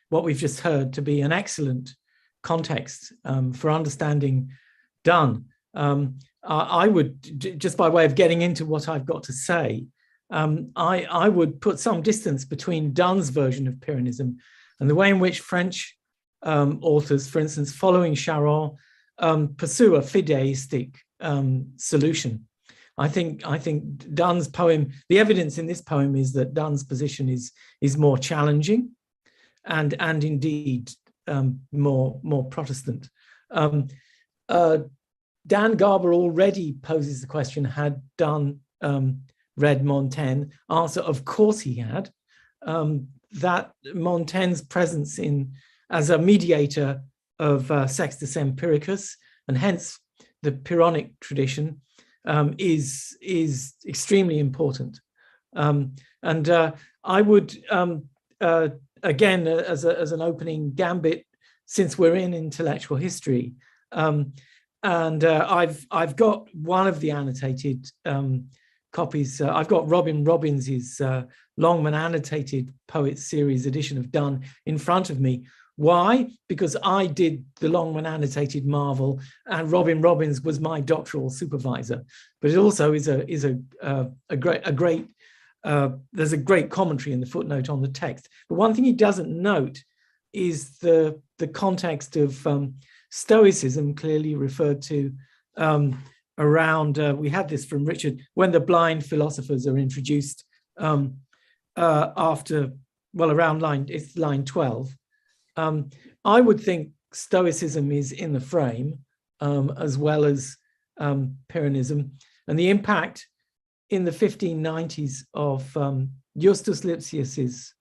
what we've just heard to be an excellent context for understanding Donne. I would, just by way of getting into what I've got to say, I would put some distance between Donne's version of Pyrrhonism and the way in which French authors, for instance, following Charon, pursue a fideistic solution. I think Donne's poem, the evidence in this poem is that Donne's position is more challenging and indeed more Protestant. Dan Garber already poses the question, had Donne read Montaigne? Answer, of course he had. That Montaigne's presence as a mediator of Sextus Empiricus, and hence the Pyrrhonic tradition, is extremely important. And I would, again, as an opening gambit, since we're in intellectual history, and I've got one of the annotated copies. I've got Robin Robbins's Longman Annotated Poets Series edition of Donne in front of me. Why? Because I did the Longman Annotated Marvel, and Robin Robbins was my doctoral supervisor. But it also is a great there's a great commentary in the footnote on the text. But one thing he doesn't note is the context of Stoicism, clearly referred to around, we had this from Richard, when the blind philosophers are introduced after, well, around line 12. I would think Stoicism is in the frame, as well as Pyrrhonism, and the impact in the 1590s of Justus Lipsius's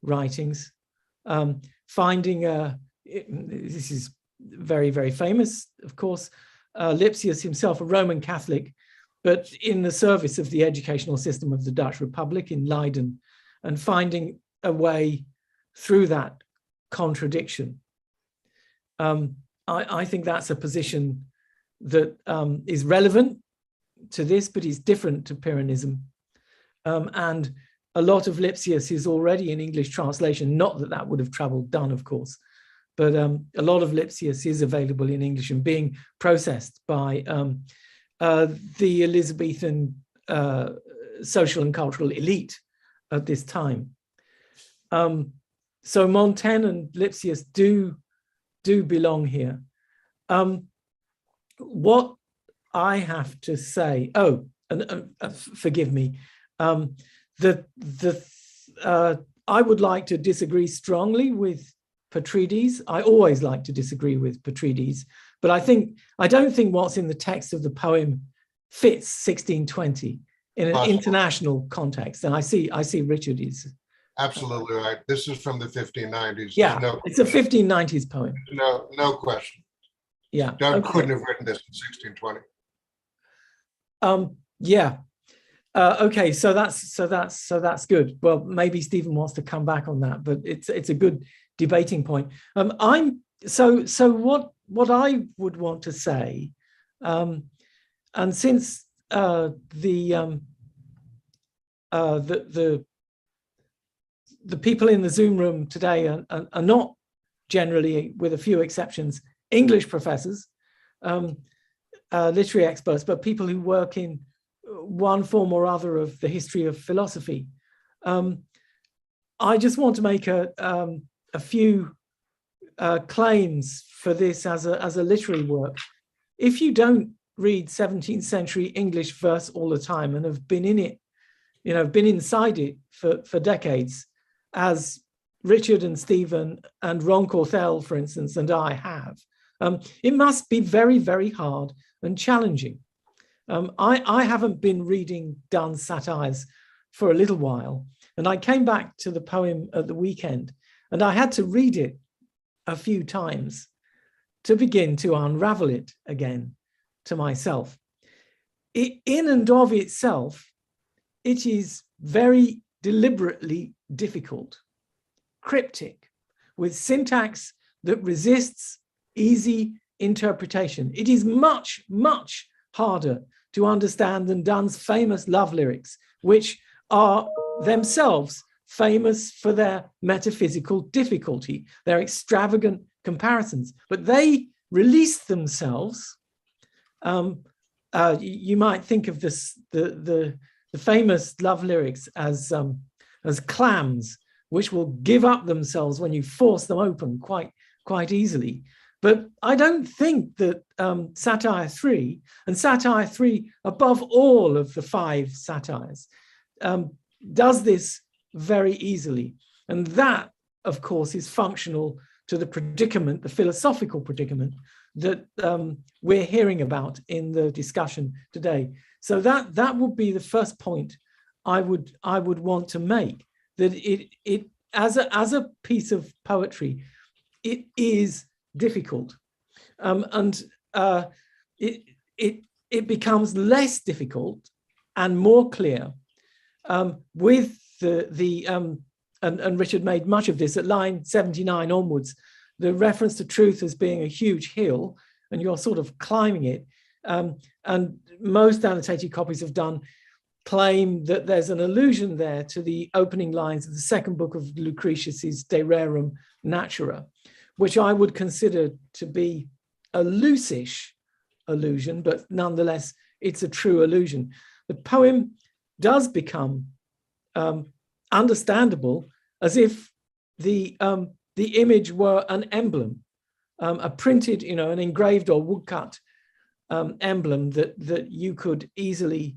writings, finding this is very, very famous, of course, Lipsius himself, a Roman Catholic, but in the service of the educational system of the Dutch Republic in Leiden, and finding a way through that contradiction. I think that's a position that is relevant to this, but is different to Pyrrhonism. And a lot of Lipsius is already in English translation, not that that would have troubled Donne, of course, but a lot of Lipsius is available in English and being processed by the Elizabethan social and cultural elite at this time. So Montaigne and Lipsius do belong here. What I have to say, forgive me, I would like to disagree strongly with Petrides. I always like to disagree with Petrides, but I don't think what's in the text of the poem fits 1620 in an international context. And I see Richard is absolutely right. This is from the 1590s. Yeah, it's a 1590s poem. No question. Yeah, Donne couldn't have written this in 1620. Yeah. Okay, so that's good. Well, maybe Stephen wants to come back on that, but it's a good debating point. So what I would want to say, and since the people in the Zoom room today are not generally, with a few exceptions, English professors, literary experts, but people who work in one form or other of the history of philosophy. I just want to make a few claims for this as a literary work. If you don't read 17th century English verse all the time and have been in it, been inside it for decades, as Richard and Stephen and Ron Corthell, for instance, and I have, it must be very, very hard and challenging. I haven't been reading Donne's satires for a little while, and I came back to the poem at the weekend, and I had to read it a few times to begin to unravel it again to myself. In and of itself, it is very deliberately difficult, cryptic, with syntax that resists easy interpretation. It is much, much harder to understand than Donne's famous love lyrics, which are themselves famous for their metaphysical difficulty, their extravagant comparisons, but they release themselves. You might think of this, the famous love lyrics as clams, which will give up themselves when you force them open quite easily. But I don't think that Satire 3, and Satire 3 above all of the 5 satires, does this very easily. And that, of course, is functional to the predicament, the philosophical predicament that we're hearing about in the discussion today. So that would be the first point I would want to make, that it as a piece of poetry, it is difficult, and it becomes less difficult and more clear with and Richard made much of this at line 79 onwards, the reference to truth as being a huge hill, and you're sort of climbing it. And most annotated copies of Donne claim that there's an allusion there to the opening lines of the second book of Lucretius's De Rerum Natura, which I would consider to be a loose-ish allusion, but nonetheless, it's a true allusion. The poem does become understandable as if the image were an emblem, a printed, an engraved or woodcut emblem that you could easily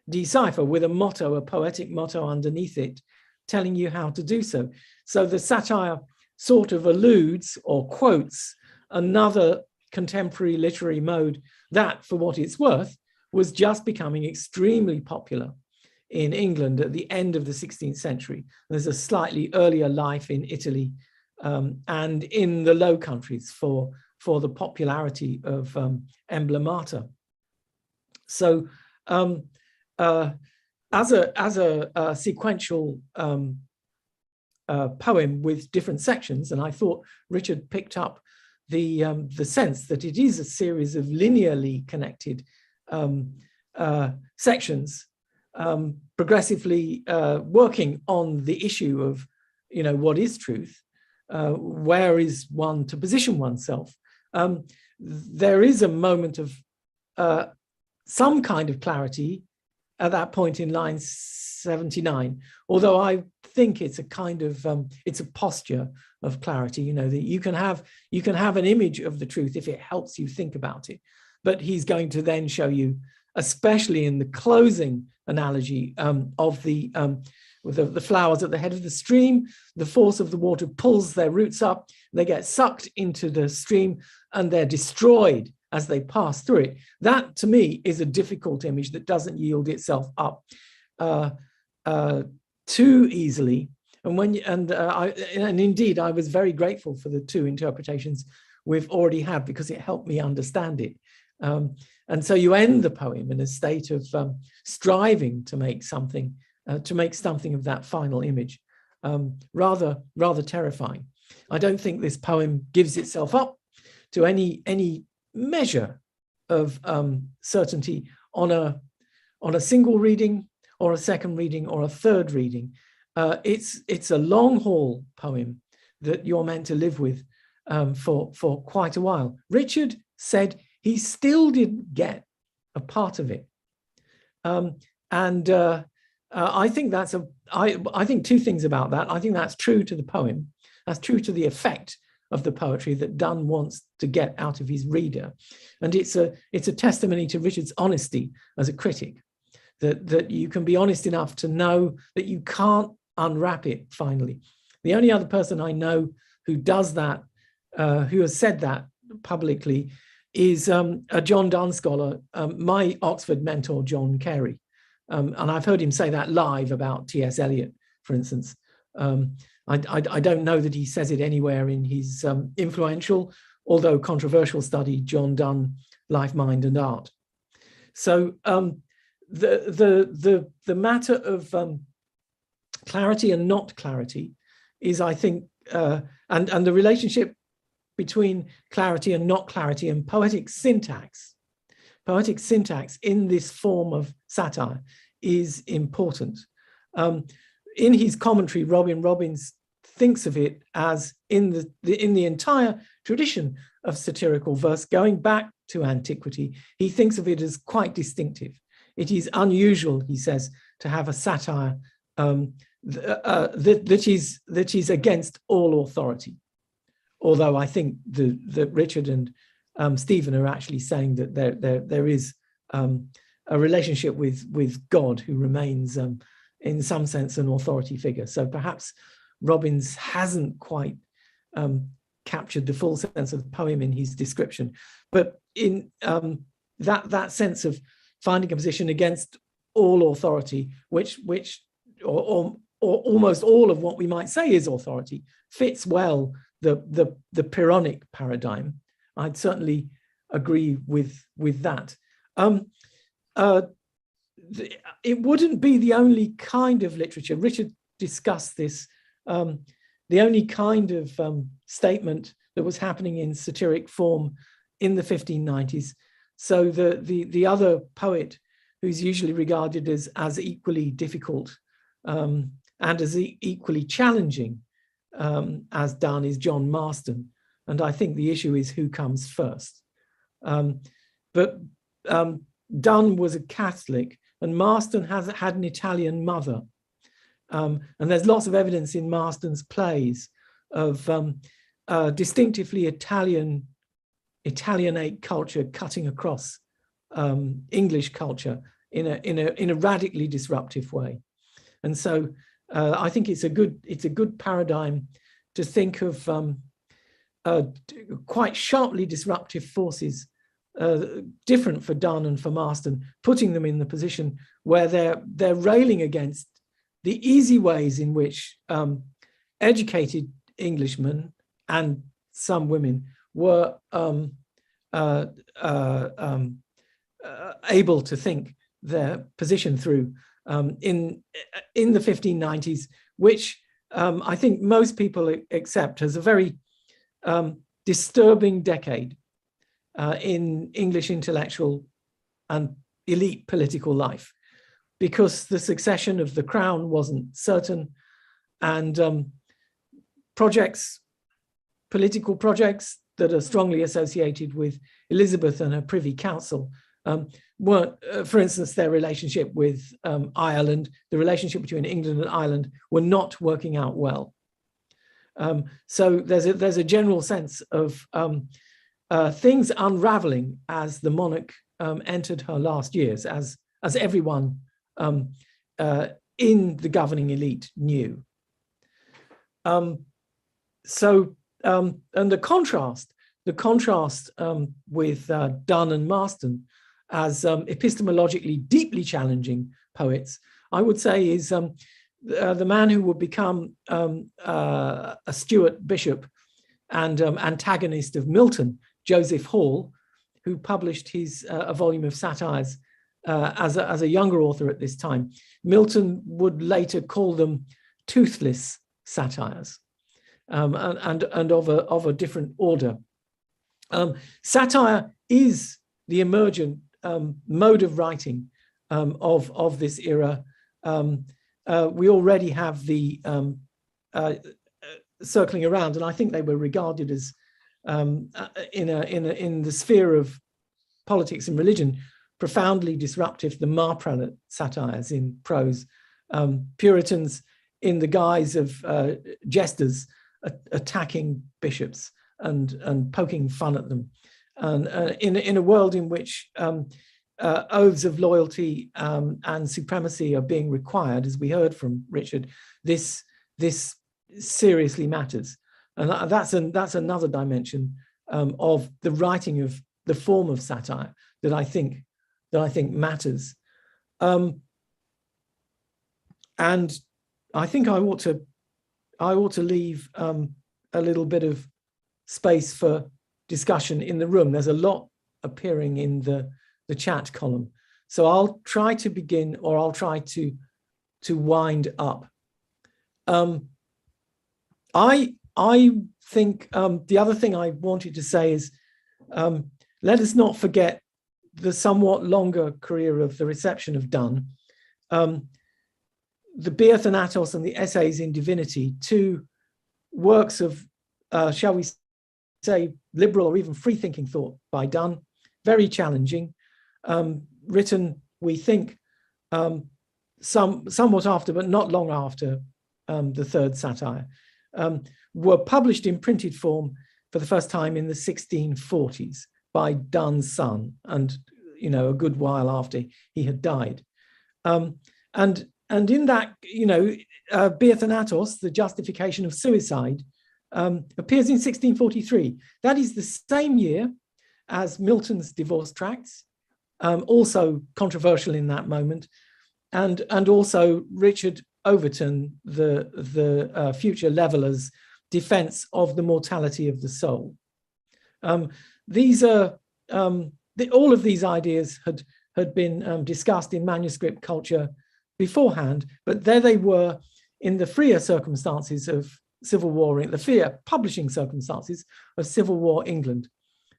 decipher with a motto, a poetic motto underneath it, telling you how to do so. So the satire sort of alludes or quotes another contemporary literary mode that, for what it's worth, was just becoming extremely popular in England at the end of the 16th century. There's a slightly earlier life in Italy and in the Low Countries for the popularity of emblemata. So as a sequential poem with different sections, and I thought Richard picked up the sense that it is a series of linearly connected sections, progressively working on the issue of, what is truth, where is one to position oneself. There is a moment of some kind of clarity at that point in line 79, although I think it's a kind of it's a posture of clarity, that you can have an image of the truth if it helps you think about it, but he's going to then show you, especially in the closing analogy of with the flowers at the head of the stream, the force of the water pulls their roots up, they get sucked into the stream and they're destroyed as they pass through it. That, to me, is a difficult image that doesn't yield itself up too easily. And indeed, I was very grateful for the two interpretations we've already had, because it helped me understand it. And so you end the poem in a state of striving to make something of that final image, rather terrifying. I don't think this poem gives itself up to any measure of certainty on a single reading or a second reading or a third reading. It's a long haul poem that you're meant to live with for quite a while. Richard said he still didn't get a part of it. I think I think two things about that. I think that's true to the poem. That's true to the effect of the poetry that Donne wants to get out of his reader. And it's a testimony to Richard's honesty as a critic, that you can be honest enough to know that you can't unwrap it finally. The only other person I know who does that, who has said that publicly, is a John Donne scholar, my Oxford mentor, John Carey. And I've heard him say that live about T.S. Eliot, for instance. I don't know that he says it anywhere in his influential, although controversial study, John Donne, Life, Mind and Art. So the matter of clarity and not clarity is, I think, and the relationship between clarity and not clarity and poetic syntax in this form of satire is important. In his commentary, Robin Robbins thinks of it as, in the entire tradition of satirical verse going back to antiquity, he thinks of it as quite distinctive. It is unusual, he says, to have a satire that is against all authority. Although I think that Richard and Stephen are actually saying that there is a relationship with God, who remains in some sense an authority figure. So perhaps Robbins hasn't quite captured the full sense of the poem in his description. But in that sense of finding a position against all authority, which or almost all of what we might say is authority, fits well the Pyrrhonic paradigm. I'd certainly agree with that. It wouldn't be the only kind of literature. Richard discussed this. The only kind of statement that was happening in satiric form in the 1590s. So the other poet who's usually regarded as equally difficult and as equally challenging as Donne is John Marston. And I think the issue is who comes first. But Donne was a Catholic, and Marston had an Italian mother. And there's lots of evidence in Marston's plays of distinctively Italianate culture cutting across English culture in a radically disruptive way. And so I think it's a good paradigm to think of quite sharply disruptive forces, different for Donne and for Marston, putting them in the position where they're railing against the easy ways in which educated Englishmen and some women were able to think their position through in the 1590s, which I think most people accept as a very disturbing decade in English intellectual and elite political life, because the succession of the crown wasn't certain, and political projects that are strongly associated with Elizabeth and her Privy Council weren't, for instance, their relationship with Ireland, the relationship between England and Ireland were not working out well. So there's a general sense of things unraveling as the monarch entered her last years, as everyone in the governing elite knew. And the contrast with Donne and Marston as epistemologically deeply challenging poets, I would say, is the man who would become a Stuart bishop and antagonist of Milton, Joseph Hall, who published a volume of satires as a younger author at this time. Milton would later call them toothless satires, and of a different order. Satire is the emergent mode of writing of this era. We already have the circling around, and I think they were regarded as in the sphere of politics and religion, profoundly disruptive, the Mar-Prelate satires in prose, Puritans in the guise of jesters attacking bishops and poking fun at them, and in a world in which oaths of loyalty and supremacy are being required, as we heard from Richard, this seriously matters, and that's another dimension of the writing of the form of satire that I think matters, and I think I ought to leave a little bit of space for discussion in the room. There's a lot appearing in the chat column, so I'll try to begin, or I'll try to wind up. I think the other thing I wanted to say is, let us not forget the somewhat longer career of the reception of Donne. The Beer Thanatos and the Essays in Divinity, two works of, shall we say, liberal or even free-thinking thought by Donne, very challenging, written, we think, somewhat after, but not long after the third satire, were published in printed form for the first time in the 1640s by Donne's son, and a good while after he had died. And in that, Beer Thanatos, the justification of suicide, appears in 1643. That is the same year as Milton's divorce tracts, also controversial in that moment, and also Richard Overton, the future leveller's defense of the mortality of the soul. These are all of these ideas had been discussed in manuscript culture beforehand, but there they were in the freer circumstances of Civil War, the freer publishing circumstances of Civil War England.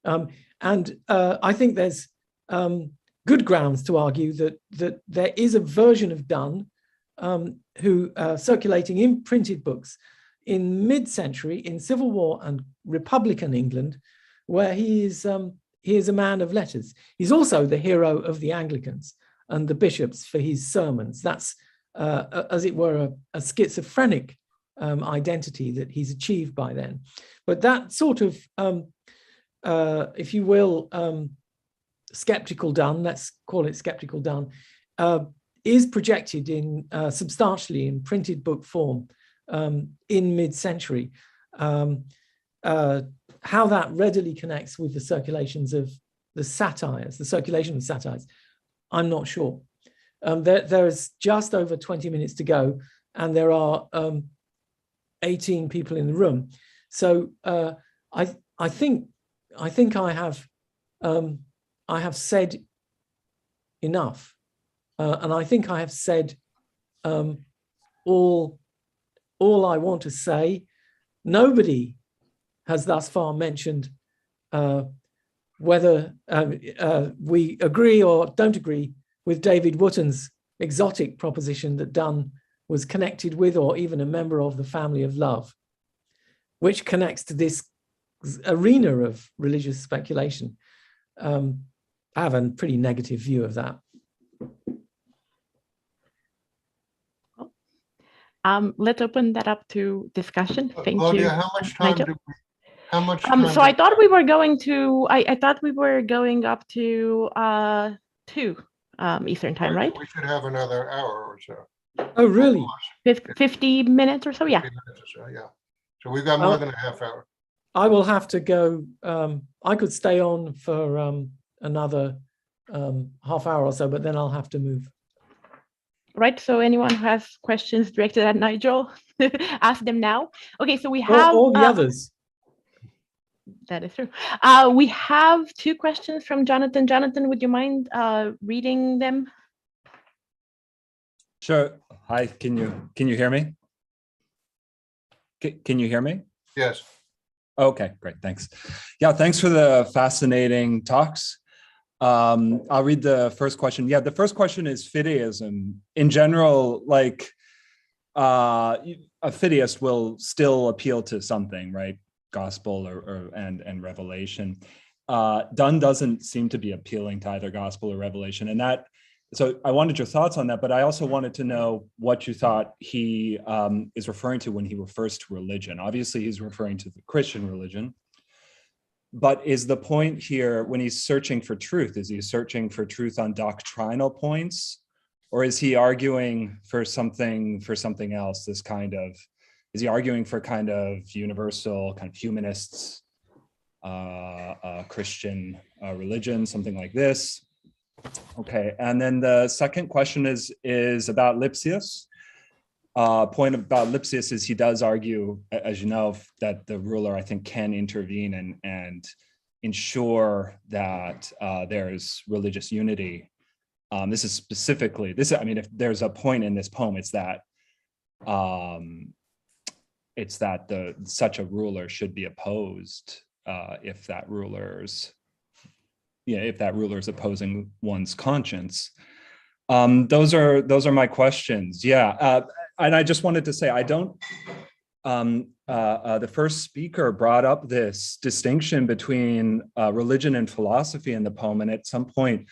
And I think there's good grounds to argue that there is a version of Donne who circulating in printed books in mid-century in Civil War and Republican England, where he is a man of letters. He's also the hero of the Anglicans and the bishops for his sermons. That's, as it were, a schizophrenic identity that he's achieved by then. But that sort of, if you will, skeptical Donne, let's call it skeptical Donne, is projected in substantially in printed book form in mid-century. How that readily connects with the circulations of the satires, the circulation of satires, I'm not sure. There is just over 20 minutes to go, and there are 18 people in the room. So I think I have said enough, and I think I have said all I want to say. Nobody has thus far mentioned whether we agree or don't agree with David Wootton's exotic proposition that Donne was connected with or even a member of the family of love, which connects to this arena of religious speculation. I have a pretty negative view of that. Let's open that up to discussion. Thank Claudia, you. how much time Nigel? do we? How much time? So I thought we were going to. I thought we were going up to 2 Eastern time, right? We should have another hour or so. Oh, really? 50 minutes or so. Yeah. 50 minutes or so, yeah. So we've got more than a half hour. I will have to go. I could stay on for another half hour or so, but then I'll have to move. Right. So anyone who has questions directed at Nigel, ask them now. Okay. So we have all the others. That is true. We have 2 questions from Jonathan. Jonathan, would you mind reading them? Sure. Hi. Can you hear me? Can you hear me? Yes. Okay, great. Thanks. Yeah, thanks for the fascinating talks. I'll read the first question. Yeah, the first question is fideism. In general, like a fideist will still appeal to something, right? Gospel and revelation. Donne doesn't seem to be appealing to either gospel or revelation, and that. So I wanted your thoughts on that, but I also wanted to know what you thought he is referring to when he refers to religion. Obviously, he's referring to the Christian religion. But is the point here, when he's searching for truth, is he searching for truth on doctrinal points? Or is he arguing for something else, this kind of, is he arguing for kind of universal, kind of humanists, Christian religion, something like this? Okay, and then the second question is about Lipsius. Point about Lipsius is he does argue, as you know, that the ruler, I think, can intervene and ensure that there's religious unity. This is specifically, I mean, if there's a point in this poem, it's that such a ruler should be opposed if that ruler's opposing one's conscience. Those are my questions. Yeah, and I just wanted to say, I don't. The first speaker brought up this distinction between religion and philosophy in the poem, and at some point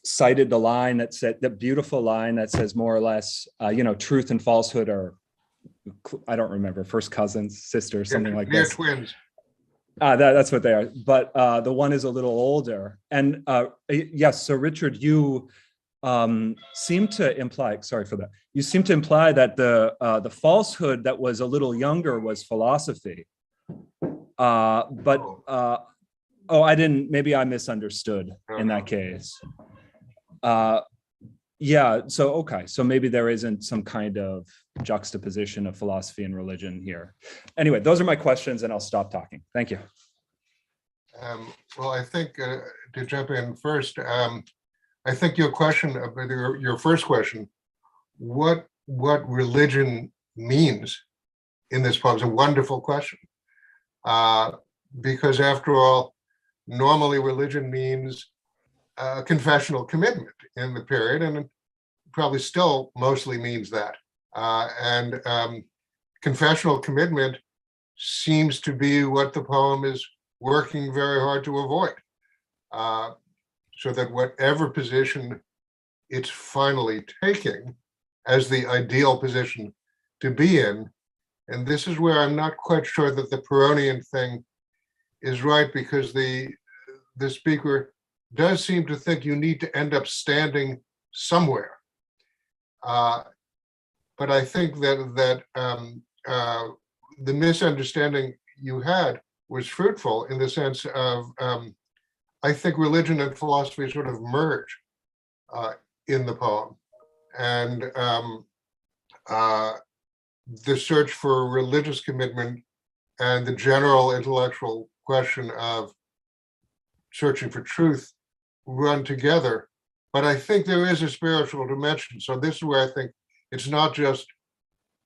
cited the line that said, the beautiful line that says more or less, truth and falsehood are, I don't remember, first cousins, sisters, something like they're this. twins. That's what they are. But the one is a little older. And yes, so Richard, you seem to imply, sorry for that, you seem to imply that the falsehood that was a little younger was philosophy. Oh, I didn't, maybe I misunderstood in that case. Yeah, so, okay, so maybe there isn't some kind of juxtaposition of philosophy and religion here. Anyway, those are my questions and I'll stop talking. Thank you. Well, I think to jump in first, I think your question, your first question, what religion means in this poem is a wonderful question. Because after all, normally religion means a confessional commitment in the period, and it probably still mostly means that. Confessional commitment seems to be what the poem is working very hard to avoid. So that whatever position it's finally taking as the ideal position to be in, and this is where I'm not quite sure that the Pyrrhonian thing is right, because the speaker does seem to think you need to end up standing somewhere. But I think that the misunderstanding you had was fruitful in the sense of I think religion and philosophy sort of merge in the poem, and the search for religious commitment and the general intellectual question of searching for truth run together. But I think there is a spiritual dimension. So this is where I think it's not just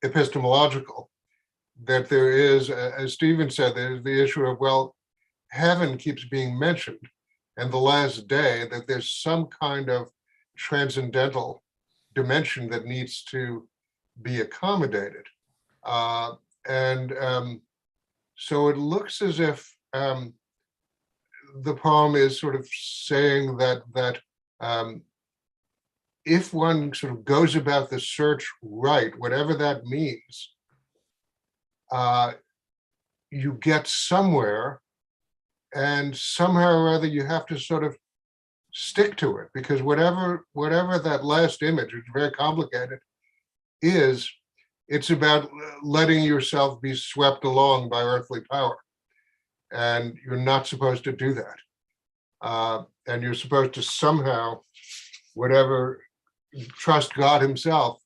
epistemological, that there is, as Stephen said, there's the issue of, well, heaven keeps being mentioned, and the last day, that there's some kind of transcendental dimension that needs to be accommodated. So it looks as if the poem is sort of saying that if one sort of goes about the search right, whatever that means, you get somewhere, and somehow or other you have to sort of stick to it, because whatever that last image, which is very complicated, is, it's about letting yourself be swept along by earthly power. And you're not supposed to do that. And you're supposed to somehow, trust God himself,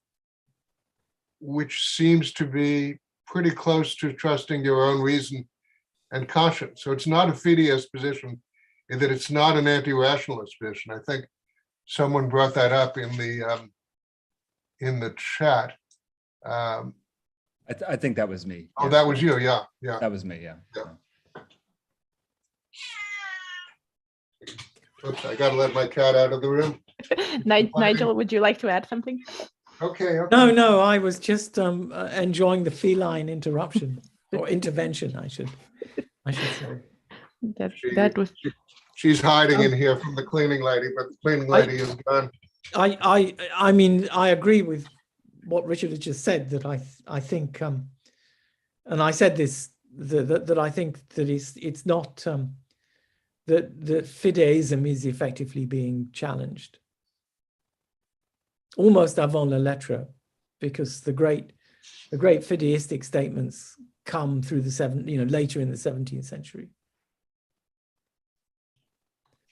which seems to be pretty close to trusting your own reason and conscience. So it's not a fideist position, in that it's not an anti-rationalist position. I think someone brought that up in the chat. I think that was me. Oh, Yeah. that was you, yeah. That was me, yeah. Oops, I gotta let my cat out of the room. Nigel, would you like to add something? Okay. No, I was just enjoying the feline interruption or intervention, I should say. That was. She's hiding in here from the cleaning lady, but the cleaning lady is gone. I mean, I agree with what Richard had just said, that I think, and I said this, that I think that it's not that fideism is effectively being challenged, almost avant la lettre, because the great fideistic statements come through later in the 17th century.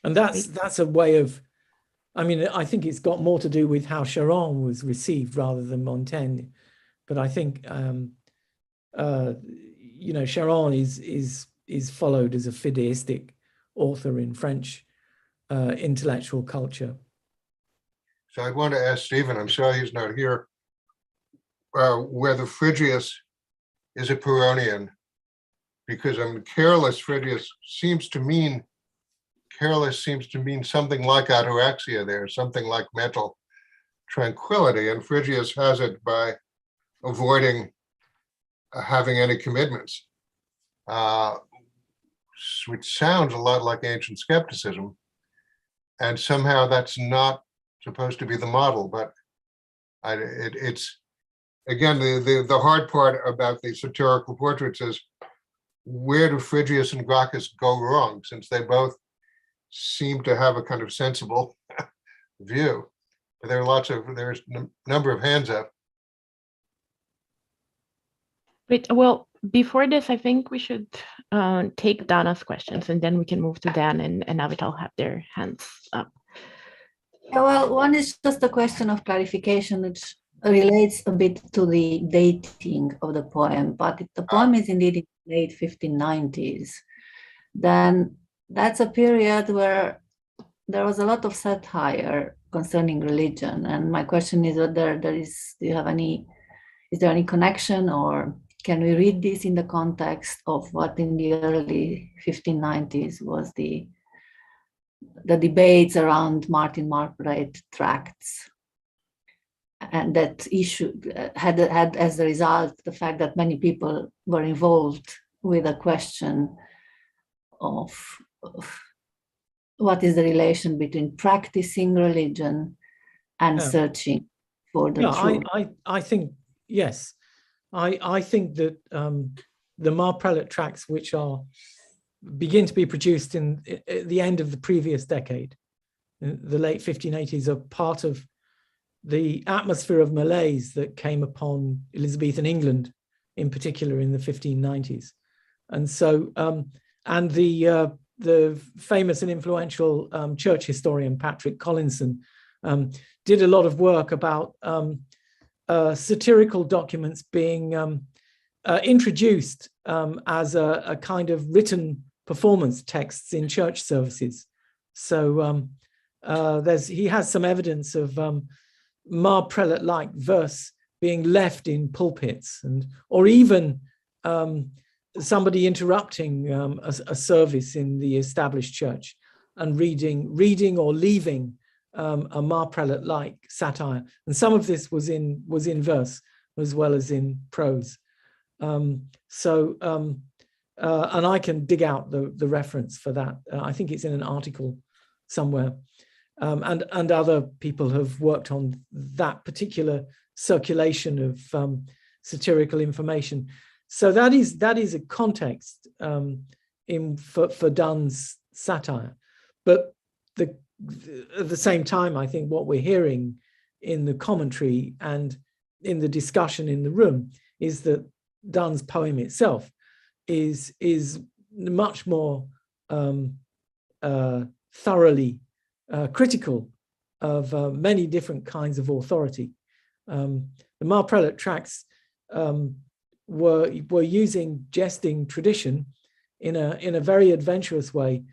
And that's a way of, I mean, I think it's got more to do with how Charon was received rather than Montaigne. But I think, Charon is followed as a fideistic author in French intellectual culture. So I want to ask Stephen, I'm sorry he's not here, whether Phrygius is a Pyrrhonian, because careless Phrygius seems to mean something like ataraxia there, something like mental tranquility, and Phrygius has it by avoiding having any commitments, which sounds a lot like ancient skepticism, and somehow that's not supposed to be the model. But it's again, the hard part about the satirical portraits is, where do Phrygius and Gracchus go wrong, since they both seem to have a kind of sensible view. There's a number of hands up. Great. Well, before this, I think we should take Donna's questions, and then we can move to Dan and Avital have their hands up. Yeah, well, one is just a question of clarification, which relates a bit to the dating of the poem. But if the poem is indeed in the late 1590s, then that's a period where there was a lot of satire concerning religion. And my question is whether is there any connection, or can we read this in the context of what in the early 1590s was the debates around Martin Marprate tracts, and that issue had as a result the fact that many people were involved with a question of what is the relation between practicing religion and searching for the truth. I think yes. I think that the Marprelate tracts, which begin to be produced at the end of the previous decade, the late 1580s, are part of the atmosphere of malaise that came upon Elizabethan England, in particular in the 1590s. And so, and the famous and influential church historian Patrick Collinson did a lot of work about satirical documents being introduced as a kind of written performance texts in church services. So he has some evidence of Marprelate-like verse being left in pulpits, or even somebody interrupting a service in the established church and reading or leaving a Marprelate-like satire. And some of this was in verse as well as in prose. And I can dig out the reference for that. I think it's in an article somewhere. And other people have worked on that particular circulation of satirical information. So that is a context for Donne's satire. But at the same time, I think what we're hearing in the commentary and in the discussion in the room is that Donne's poem itself is much more thoroughly critical of many different kinds of authority. The Marprelate tracts were using jesting tradition in a very adventurous way,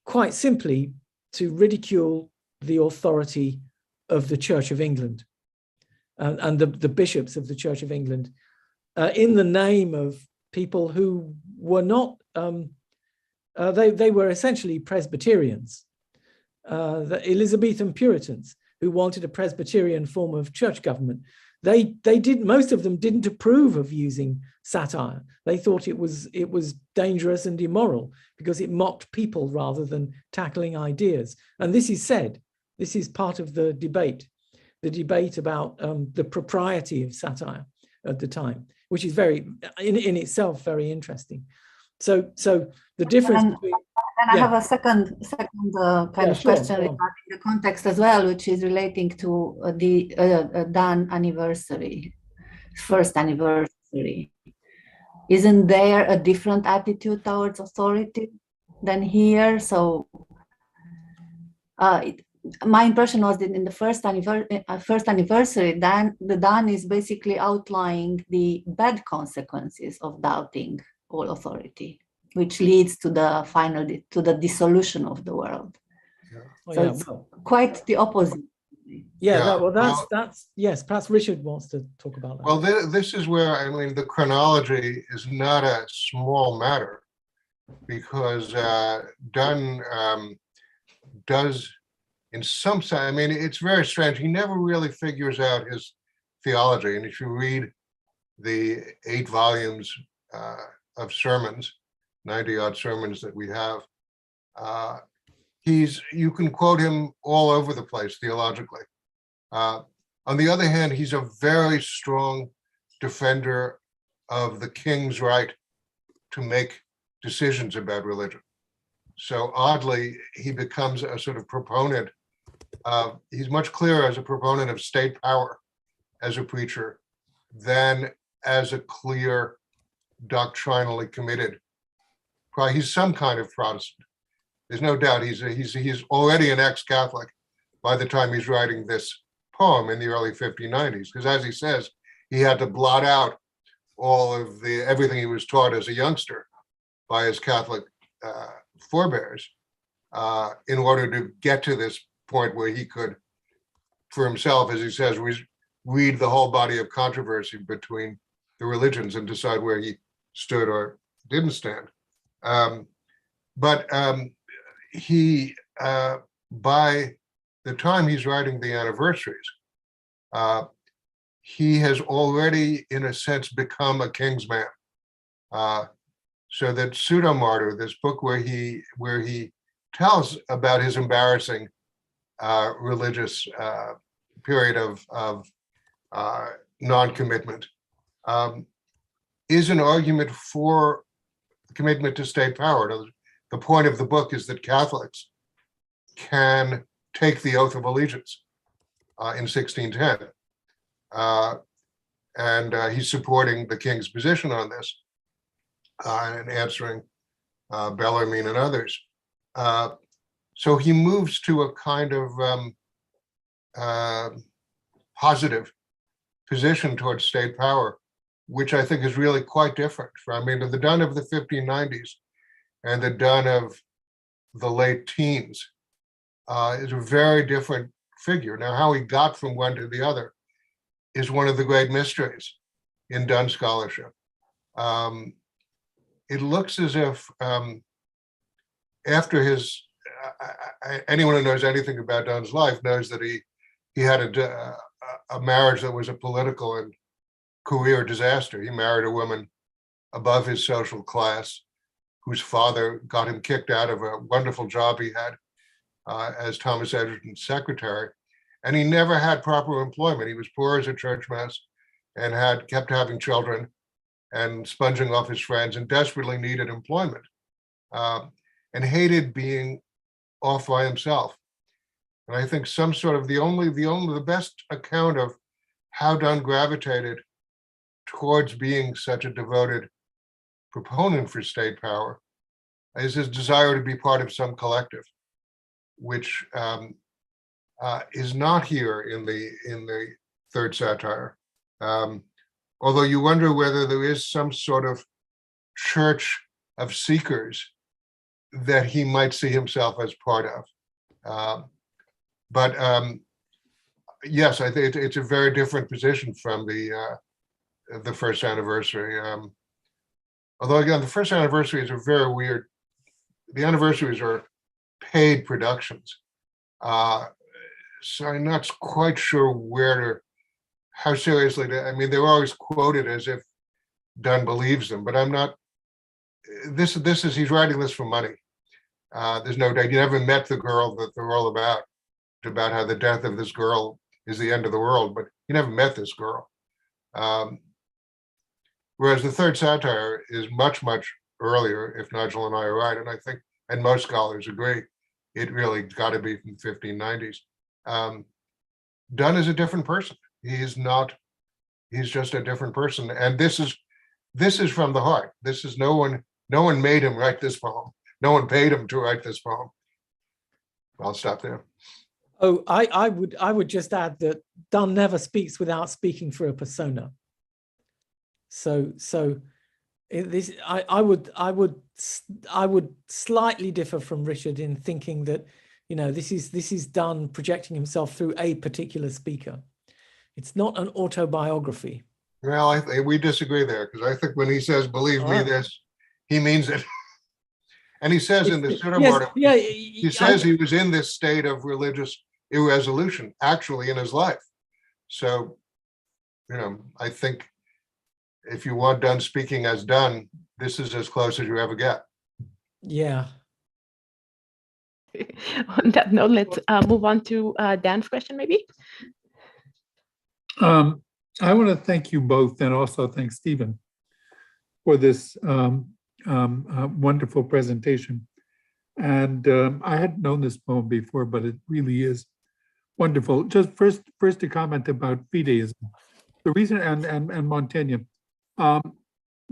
quite simply to ridicule the authority of the Church of England and the bishops of the Church of England in the name of people who were not, they were essentially Presbyterians, the Elizabethan Puritans who wanted a Presbyterian form of church government. Most of them didn't approve of using satire. They thought it was dangerous and immoral because it mocked people rather than tackling ideas. And this is part of the debate about the propriety of satire at the time, which is in itself very interesting. So the difference between... And I have a second kind of question regarding the context as well, which is relating to the Donne anniversary, first anniversary. Isn't there a different attitude towards authority than here? So my impression was that in the first anniversary, then the Donne is basically outlining the bad consequences of doubting all authority, which leads to the dissolution of the world. It's quite the opposite. That's yes. Perhaps Richard wants to talk about that. Well, this is where, I mean, the chronology is not a small matter, because Donne does, in some sense, I mean, it's very strange. He never really figures out his theology. And if you read the 8 volumes of sermons, 90-odd sermons that we have, you can quote him all over the place theologically. On the other hand, he's a very strong defender of the king's right to make decisions about religion. So oddly, he becomes a sort of proponent He's much clearer as a proponent of state power as a preacher than as a clear doctrinally committed. He's some kind of Protestant. There's no doubt he's already an ex-Catholic by the time he's writing this poem in the early 1590s, because as he says, he had to blot out all of everything he was taught as a youngster by his Catholic forebears in order to get to this point where he could, for himself, as he says, read the whole body of controversy between the religions and decide where he stood or didn't stand. But he, by the time he's writing the anniversaries, he has already, in a sense, become a king's man. So that Pseudomortar, this book where he tells about his embarrassing religious period of non-commitment, is an argument for commitment to state power. The point of the book is that Catholics can take the oath of allegiance in 1610. And he's supporting the king's position on this and answering Bellarmine and others. So he moves to a kind of positive position towards state power, which I think is really quite different. I mean, the Donne of the 1590s and the Donne of the late teens is a very different figure. Now, how he got from one to the other is one of the great mysteries in Donne scholarship. It looks as if after his, anyone who knows anything about Donne's life knows that he had a marriage that was a political and career disaster. He married a woman above his social class, whose father got him kicked out of a wonderful job he had as Thomas Egerton's secretary. And he never had proper employment. He was poor as a church mouse and kept having children and sponging off his friends and desperately needed employment and hated being off by himself. And I think some sort of the best account of how Donne gravitated towards being such a devoted proponent for state power is his desire to be part of some collective, which is not here in the third satire. Although you wonder whether there is some sort of church of seekers that he might see himself as part of. But yes, I think it's a very different position from the first anniversary. Although again, the first anniversary is a very weird, the anniversaries are paid productions. So I'm not quite sure how seriously I mean, they're always quoted as if Donne believes them, but I'm not, he's writing this for money. There's no doubt, you never met the girl that they're all about how the death of this girl is the end of the world, but you never met this girl. Whereas the third satire is much, much earlier, if Nigel and I are right, and I think, and most scholars agree, it really got to be from the 1590s. Donne is a different person. He's just a different person. And this is from the heart. This is no one made him write this poem. No one paid him to write this poem. I'll stop there. Oh, I would just add that Donne never speaks without speaking for a persona. So I would slightly differ from Richard in thinking that, you know, this is Donne projecting himself through a particular speaker. It's not an autobiography. Well, we disagree there, because I think when he says, "Believe me this," he means it. And he says in the Pseudomortar, he says he was in this state of religious irresolution actually in his life. So, you know, I think if you want Donne speaking as Donne, this is as close as you ever get. Yeah. On that note, let's move on to Dan's question, maybe. I want to thank you both, and also thank Stephen for this wonderful presentation. And I hadn't known this poem before, but it really is Wonderful. Just first a comment about fideism. The reason, and Montaigne, the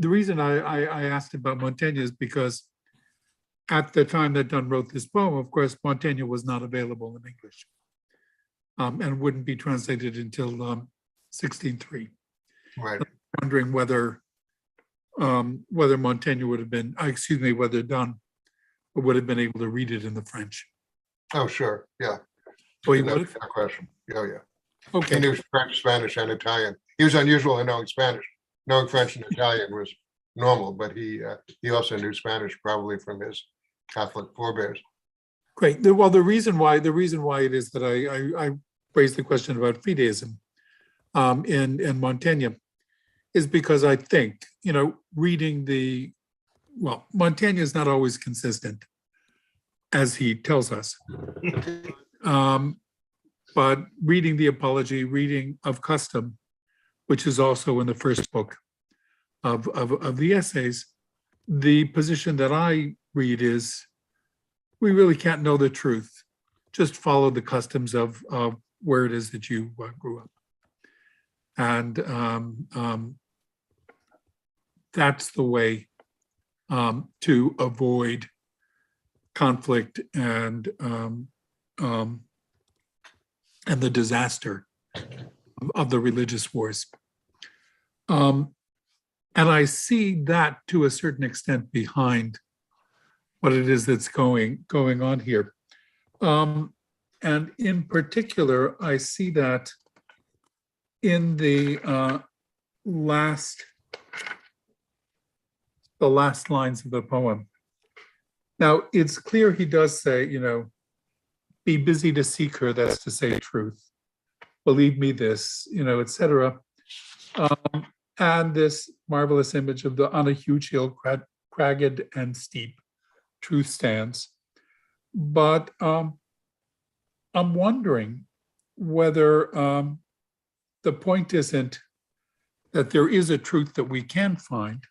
reason I asked about Montaigne is because at the time that Donne wrote this poem, of course, Montaigne was not available in English, and wouldn't be translated until 1603. Right. Wondering whether Montaigne would have been, whether Donne would have been able to read it in the French. Oh, sure. Yeah. Oh, he No would have? question. Oh, yeah. He Okay, knew French, Spanish, and Italian. He was unusual in knowing Spanish. Knowing French and Italian was normal, but he also knew Spanish, probably from his Catholic forebears. great. Well, the reason why it is that I raised the question about fideism in Montaigne is because I think, reading Montaigne is not always consistent, as he tells us. But reading the Apology, reading Of Custom, which is also in the first book of the essays, the position that I read is we really can't know the truth. Just follow the customs of where it is that you grew up. And that's the way to avoid conflict and the disaster of the religious wars. And I see that to a certain extent behind what it is that's going on here. And in particular, I see that in the last lines of the poem. Now, it's clear he does say, be busy to seek her, that's to say truth. Believe me this, etc. And this marvelous image of on a huge hill, cragged and steep, truth stands. But I'm wondering whether the point isn't that there is a truth that we can find,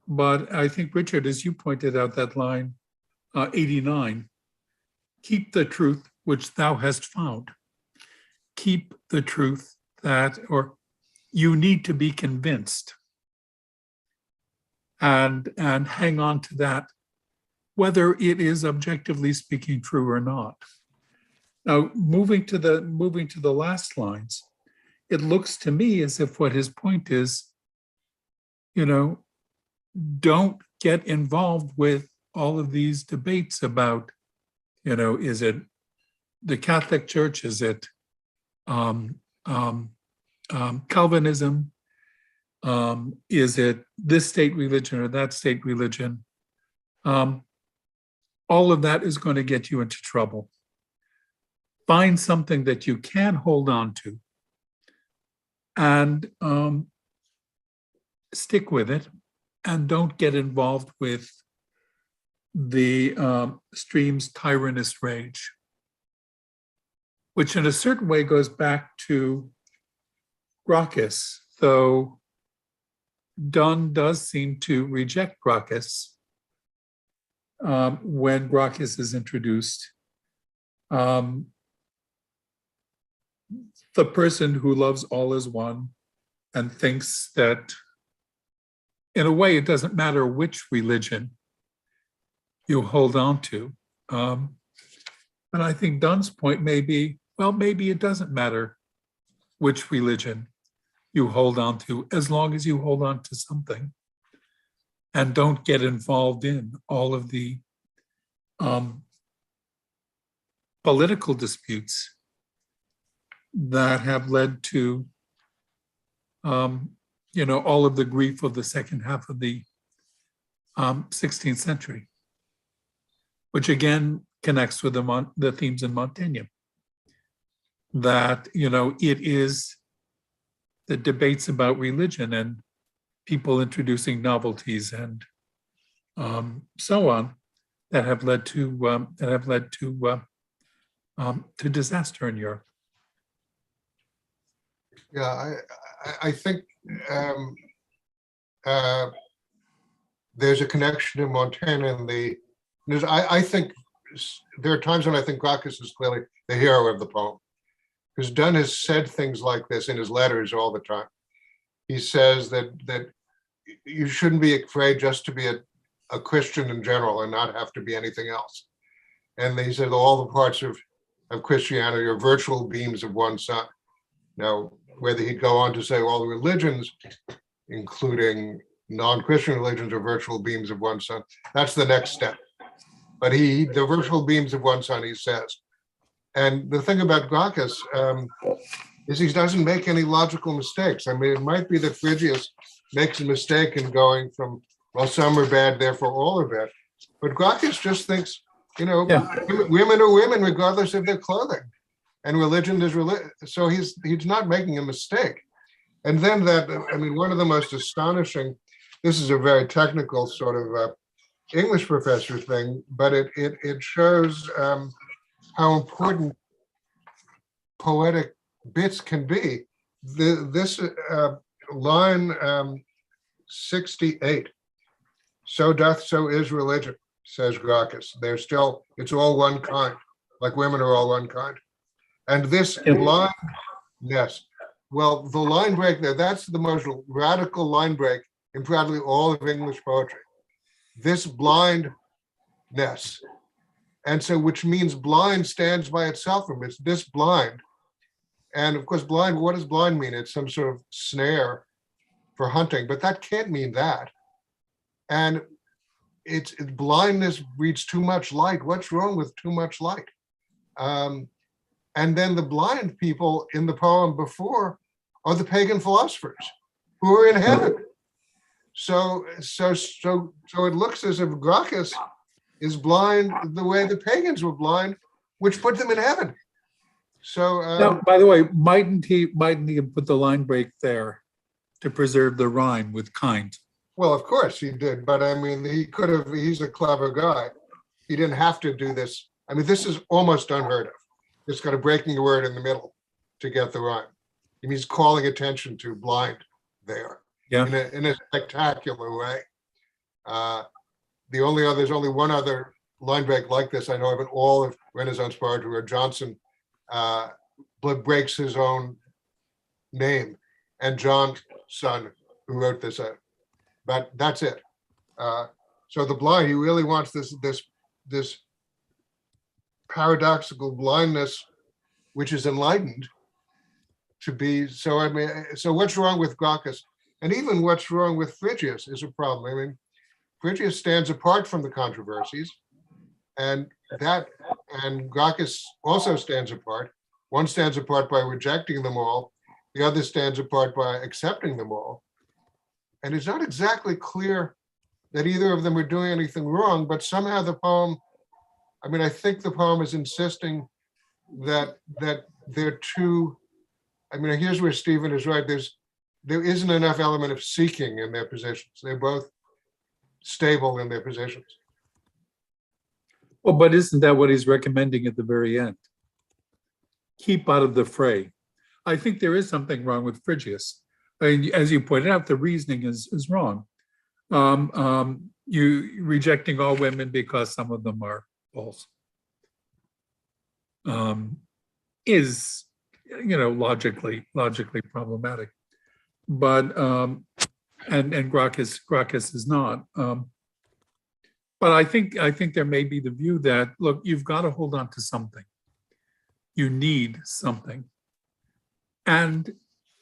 but I think, Richard, as you pointed out, that line 89, keep the truth which thou hast found. Keep the truth or you need to be convinced, and hang on to that, whether it is objectively speaking true or not. Now, moving to the last lines, it looks to me as if what his point is, don't get involved with all of these debates about, is it the Catholic Church? Is it Calvinism? Is it this state religion or that state religion? All of that is going to get you into trouble. Find something that you can hold on to and stick with it, and don't get involved with the stream's tyrannous rage, which in a certain way goes back to Gracchus, though Donne does seem to reject Gracchus when Gracchus is introduced. The person who loves all as one and thinks that, in a way, it doesn't matter which religion you hold on to. And I think Donne's point may be, well, maybe it doesn't matter which religion you hold on to, as long as you hold on to something and don't get involved in all of the political disputes that have led to all of the grief of the second half of the 16th century, which again connects with the themes in Montaigne, that it is the debates about religion and people introducing novelties and so on that have led to disaster in Europe. Yeah, I think there's a connection in Montaigne and I think there are times when I think Gracchus is clearly the hero of the poem. because Donne has said things like this in his letters all the time. He says that you shouldn't be afraid just to be a Christian in general and not have to be anything else. And he said all the parts of Christianity are virtual beams of one sun. Now, whether he'd go on to say all the religions, including non-Christian religions, are virtual beams of one sun, that's the next step. But the virtual beams of one sun, he says. And the thing about Gracchus is he doesn't make any logical mistakes. I mean, it might be that Phrygius makes a mistake in going from, well, some are bad, therefore all are bad. But Gracchus just thinks, women are women regardless of their clothing. And religion is religion. So he's not making a mistake. And then one of the most astonishing, this is a very technical sort of English professor thing, but it shows how important poetic bits can be. This line 68, so doth, so is religion, says Gracchus. It's all one kind, like women are all one kind. And this line, yes, well, the line break there, that's the most radical line break in probably all of English poetry. This blindness. And so, which means blind stands by itself from it's this blind. And of course, blind, what does blind mean? It's some sort of snare for hunting, but that can't mean that. And it's blindness reads too much light. What's wrong with too much light? And then the blind people in the poem before are the pagan philosophers who are in heaven. So it looks as if Gracchus is blind the way the pagans were blind, which put them in heaven. So now, by the way, mightn't he have put the line break there to preserve the rhyme with kind? Well, of course he did, but I mean, he could have, he's a clever guy. He didn't have to do this. I mean, this is almost unheard of. It's got a breaking word in the middle to get the rhyme. It means calling attention to blind there in a spectacular way. There's only one other line break like this I know of in all of Renaissance poetry, where Johnson breaks his own name, and John's son who wrote this out. But that's it. So the blind, he really wants this paradoxical blindness, which is enlightened, to be. So I mean, so what's wrong with Gracchus, and even what's wrong with Phrygius is a problem. I mean, Phrygius stands apart from the controversies, and Gracchus also stands apart. One stands apart by rejecting them all. The other stands apart by accepting them all. And it's not exactly clear that either of them are doing anything wrong, but somehow the poem, I mean, I think the poem is insisting that they're two. I mean, here's where Stephen is right. There isn't enough element of seeking in their positions. They're both stable in their positions. Well, but isn't that what he's recommending at the very end? Keep out of the fray. I think there is something wrong with Phrygius. I mean, as you pointed out, the reasoning is wrong. You rejecting all women because some of them are false is, logically problematic. But and Gracchus is not. But I think there may be the view that, look, you've got to hold on to something. You need something, and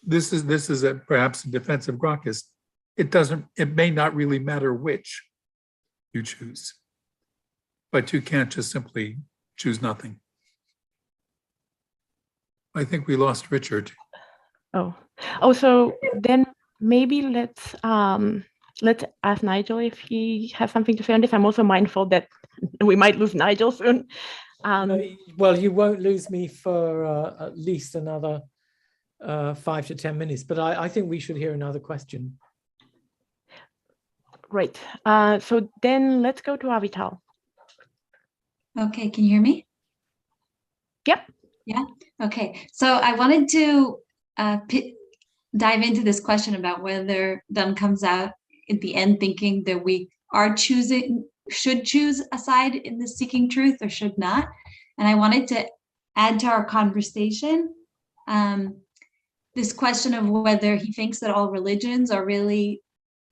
this is perhaps a defense of Gracchus. It may not really matter which you choose, but you can't just simply choose nothing. I think we lost Richard. Oh, so then maybe let's ask Nigel if he has something to say on this. I'm also mindful that we might lose Nigel soon. Well, you won't lose me for at least another 5 to 10 minutes, but I think we should hear another question. Right. So then let's go to Avital. Okay, can you hear me? Yep. Yeah. Okay. So I wanted to dive into this question about whether Donne comes out at the end thinking that we should choose a side in the seeking truth or should not. And I wanted to add to our conversation this question of whether he thinks that all religions are really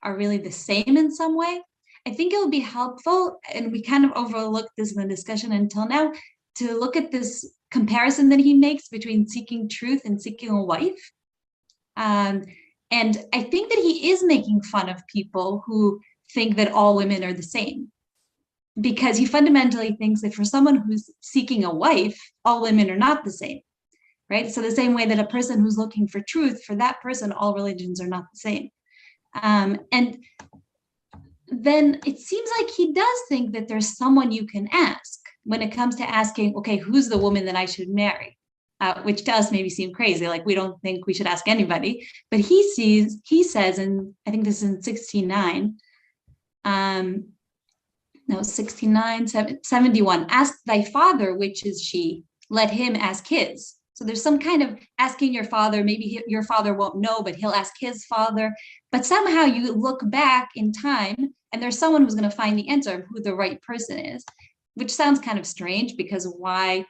the same in some way. I think it would be helpful, and we kind of overlooked this in the discussion until now, to look at this comparison that he makes between seeking truth and seeking a wife. And I think that he is making fun of people who think that all women are the same, because he fundamentally thinks that for someone who's seeking a wife, all women are not the same, right? So the same way that a person who's looking for truth, for that person, all religions are not the same. And then it seems like he does think that there's someone you can ask when it comes to asking, okay, who's the woman that I should marry? Which does maybe seem crazy, like we don't think we should ask anybody, but he says, and I think this is in 69, 71, ask thy father, which is she, let him ask his. So there's some kind of asking your father, maybe your father won't know, but he'll ask his father. But somehow you look back in time and there's someone who's going to find the answer of who the right person is, which sounds kind of strange because why?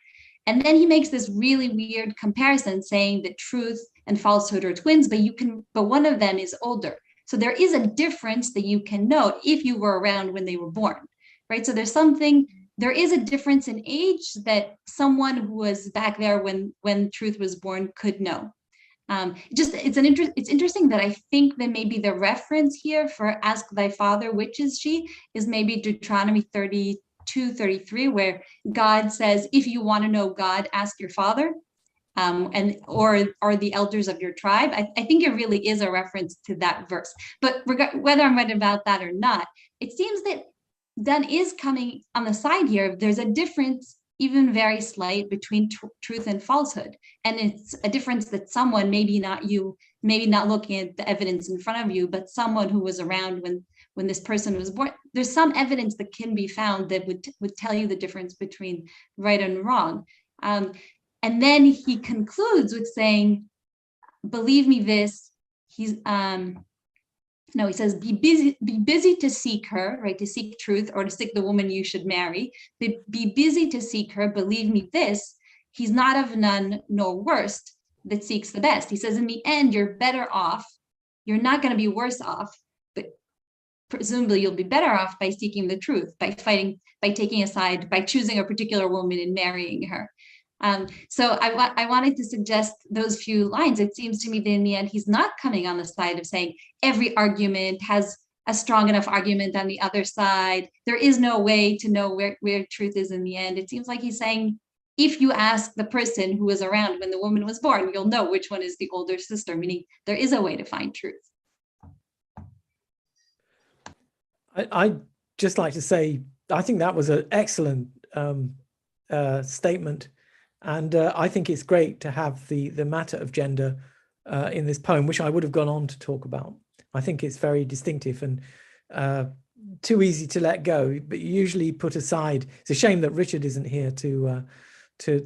And then he makes this really weird comparison saying that truth and falsehood are twins, but one of them is older. So there is a difference that you can note if you were around when they were born, right? So there is a difference in age that someone who was back there when truth was born could know. It's interesting that I think that maybe the reference here for ask thy father, which is she, is maybe Deuteronomy 32:33, where God says, if you want to know God, ask your father, or the elders of your tribe. I think it really is a reference to that verse. But whether I'm right about that or not, it seems that Donne is coming on the side here. There's a difference, even very slight, between truth and falsehood. And it's a difference that someone, maybe not you, maybe not looking at the evidence in front of you, but someone who was around when this person was born, there's some evidence that can be found that would tell you the difference between right and wrong. And then he concludes with saying, believe me this, he says, be busy to seek her, right? To seek truth or to seek the woman you should marry. Be busy to seek her. Believe me this, he's not of none nor worst that seeks the best. He says, in the end, you're better off. You're not going to be worse off, but presumably you'll be better off by seeking the truth, by fighting, by taking a side, by choosing a particular woman and marrying her. So I wanted to suggest those few lines. It seems to me that in the end, he's not coming on the side of saying every argument has a strong enough argument on the other side. There is no way to know where truth is in the end. It seems like he's saying, if you ask the person who was around when the woman was born, you'll know which one is the older sister, meaning there is a way to find truth. I'd just like to say, I think that was an excellent statement. And I think it's great to have the matter of gender in this poem, which I would have gone on to talk about. I think it's very distinctive and too easy to let go, but usually put aside. It's a shame that Richard isn't here to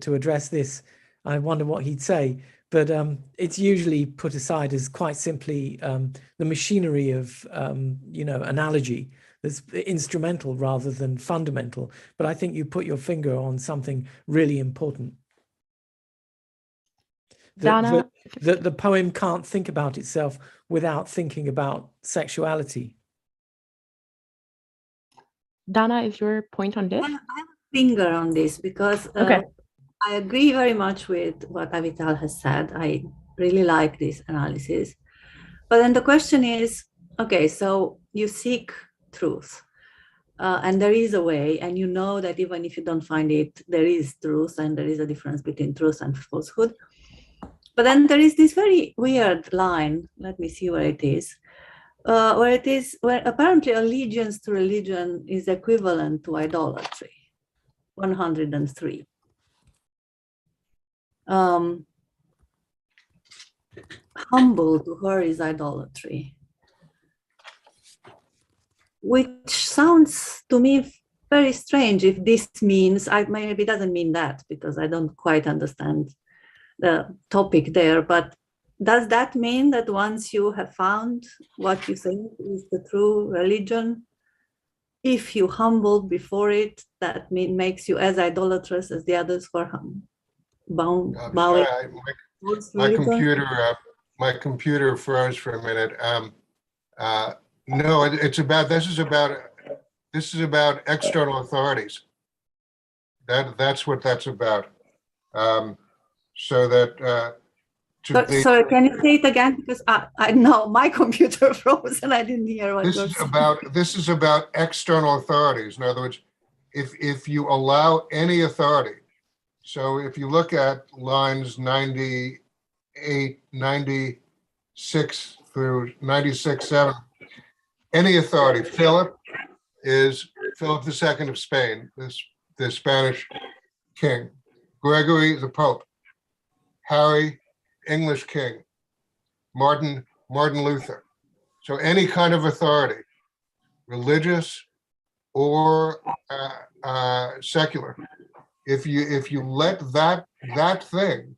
address this. I wonder what he'd say, but it's usually put aside as quite simply the machinery of analogy that's instrumental rather than fundamental. But I think you put your finger on something really important. The poem can't think about itself without thinking about sexuality. Dana, is your point on this? I have a finger on this because okay. I agree very much with what Avital has said. I really like this analysis. But then the question is, okay, so you seek truth. And there is a way, and you know that even if you don't find it, there is truth, and there is a difference between truth and falsehood. But then there is this very weird line, let me see where it is, where apparently allegiance to religion is equivalent to idolatry, 103. Humble to her is idolatry, which sounds to me very strange if this means, maybe it doesn't mean that because I don't quite understand the topic there, but does that mean that once you have found what you think is the true religion, if you humble before it, that makes you as idolatrous as the others for bowing? My computer froze for a minute. No, this is about external authorities. That's what that's about. So that Sorry, can you say it again? Because I know my computer froze and I didn't hear what you're saying. This is about external authorities. In other words, if you allow any authority, so if you look at lines 98, 96 through 96:7, any authority. Philip is Philip II of Spain, the Spanish king. Gregory, the Pope. Harry, English king. Martin Luther. So any kind of authority, religious or secular, if you let that thing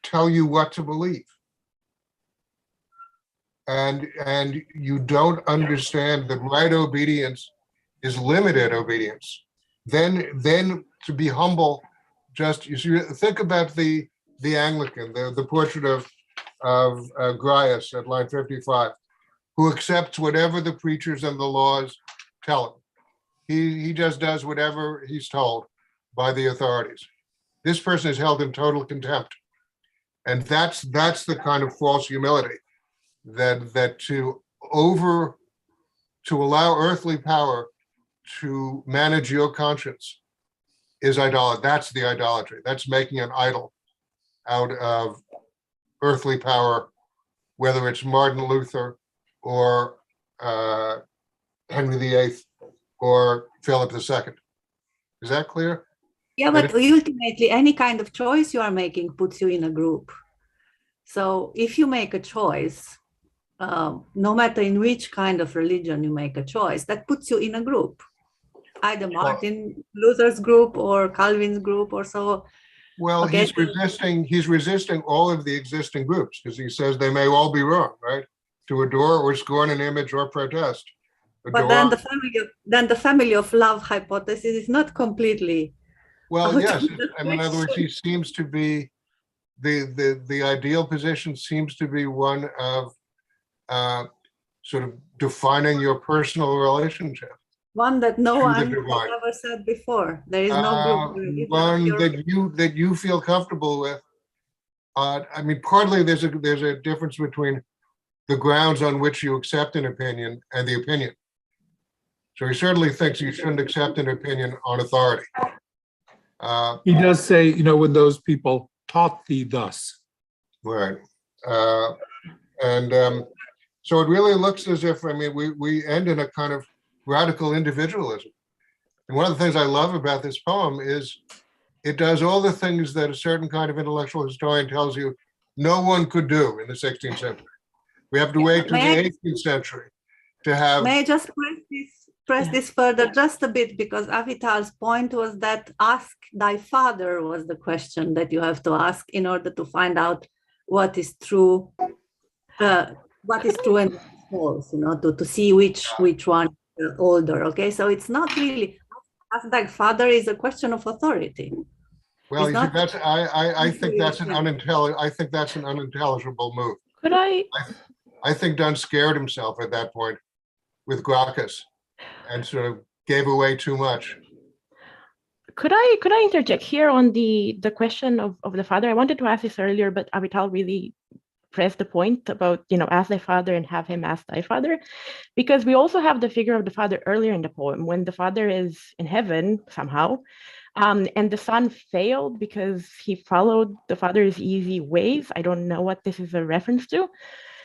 tell you what to believe, and you don't understand that right obedience is limited obedience, then to be humble, just you think about the Anglican, the portrait of Grias at line 55, who accepts whatever the preachers and the laws tell him. He just does whatever he's told by the authorities. This person is held in total contempt. And that's the kind of false humility that to allow earthly power to manage your conscience is idolatry. That's the idolatry. That's making an idol out of earthly power, whether it's Martin Luther or Henry VIII or Philip II. Is that clear? Yeah, but ultimately, any kind of choice you are making puts you in a group. So if you make a choice, no matter in which kind of religion you make a choice, that puts you in a group, either Martin Luther's group or Calvin's group or so. Well, okay. He's resisting all of the existing groups because he says they may all be wrong, right? To adore or scorn an image or protest. But then the family of love hypothesis is not completely. Well, yes. I mean, in other words, he seems to be the ideal position seems to be one of sort of defining your personal relationship. One that no one has ever said before. There is no group. One that you feel comfortable with. I mean, partly there's a difference between the grounds on which you accept an opinion and the opinion. So he certainly thinks you shouldn't accept an opinion on authority. He does say, when those people taught thee thus. Right. So it really looks as if, I mean, we end in a kind of radical individualism. And one of the things I love about this poem is it does all the things that a certain kind of intellectual historian tells you no one could do in the 16th century. We have to wait to the 18th century to have. May I just press this further just a bit, because Avital's point was that ask thy father was the question that you have to ask in order to find out what is true, and false, to see which one is older. Okay, so it's not really ask thy father is a question of authority. Well, I think that's an unintelligible move. Could I think Donne scared himself at that point with Gracchus and sort of gave away too much. Could I interject here on the question of the father? I wanted to ask this earlier, but Avital really pressed the point about, ask thy father and have him ask thy father, because we also have the figure of the father earlier in the poem when the father is in heaven somehow, and the son failed because he followed the father's easy ways. I don't know what this is a reference to.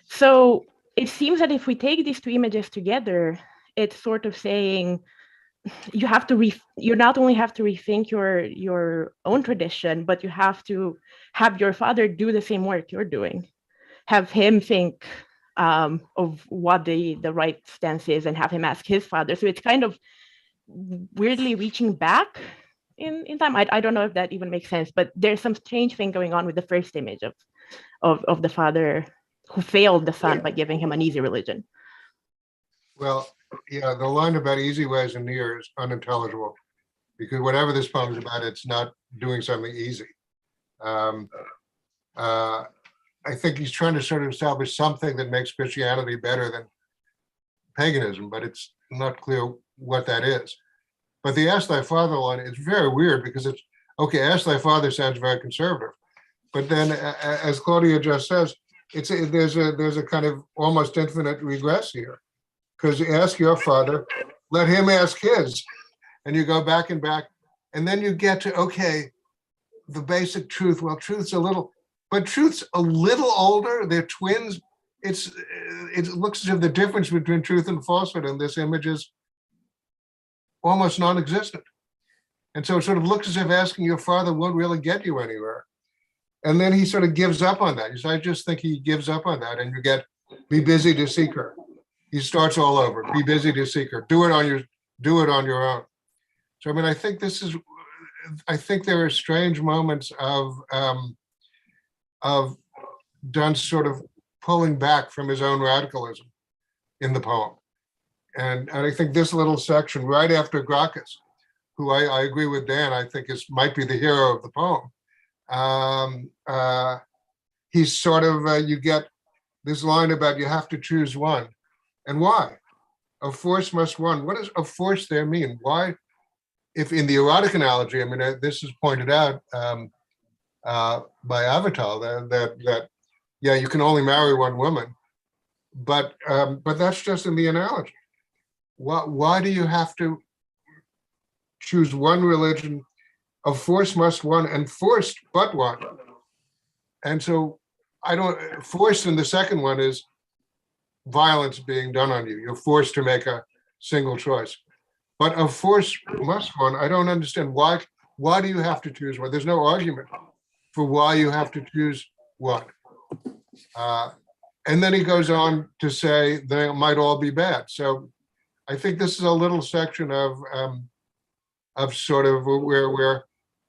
So it seems that if we take these two images together, it's sort of saying you have to you not only have to rethink your own tradition, but you have to have your father do the same work you're doing. Have him think of what the right stance is and have him ask his father. So it's kind of weirdly reaching back in time. I don't know if that even makes sense, but there's some strange thing going on with the first image of the father who failed the son by giving him an easy religion. Well, yeah, the line about easy ways and near is unintelligible, because whatever this poem is about, it's not doing something easy. I think he's trying to sort of establish something that makes Christianity better than paganism, but it's not clear what that is. But the Ask Thy Father line is very weird because it's, okay, Ask Thy Father sounds very conservative. But then, as Claudia just says, there's a kind of almost infinite regress here. Because ask your father, let him ask his. And you go back and back. And then you get to, okay, the basic truth. Well, truth's a little older. They're twins. It looks as if the difference between truth and falsehood in this image is almost non-existent. And so it sort of looks as if asking your father won't really get you anywhere. And then he sort of gives up on that. I just think he gives up on that, and you get, be busy to seek her. He starts all over, be busy to seek her. Do it on your own. So I mean, I think there are strange moments of Donne sort of pulling back from his own radicalism in the poem. And I think this little section right after Gracchus, who I agree with Dan, I think might be the hero of the poem. He's sort of, you get this line about you have to choose one. And why? Of force must one. What does of force there mean? Why? If in the erotic analogy, I mean, this is pointed out by Avatar, that yeah, you can only marry one woman, but that's just in the analogy. Why do you have to choose one religion? Of force must one, and forced but one. And so forced in the second one is violence being done on you. You're forced to make a single choice. But of force must one, I don't understand why do you have to choose one? There's no argument for why you have to choose one. And then he goes on to say they might all be bad. So I think this is a little section of sort of where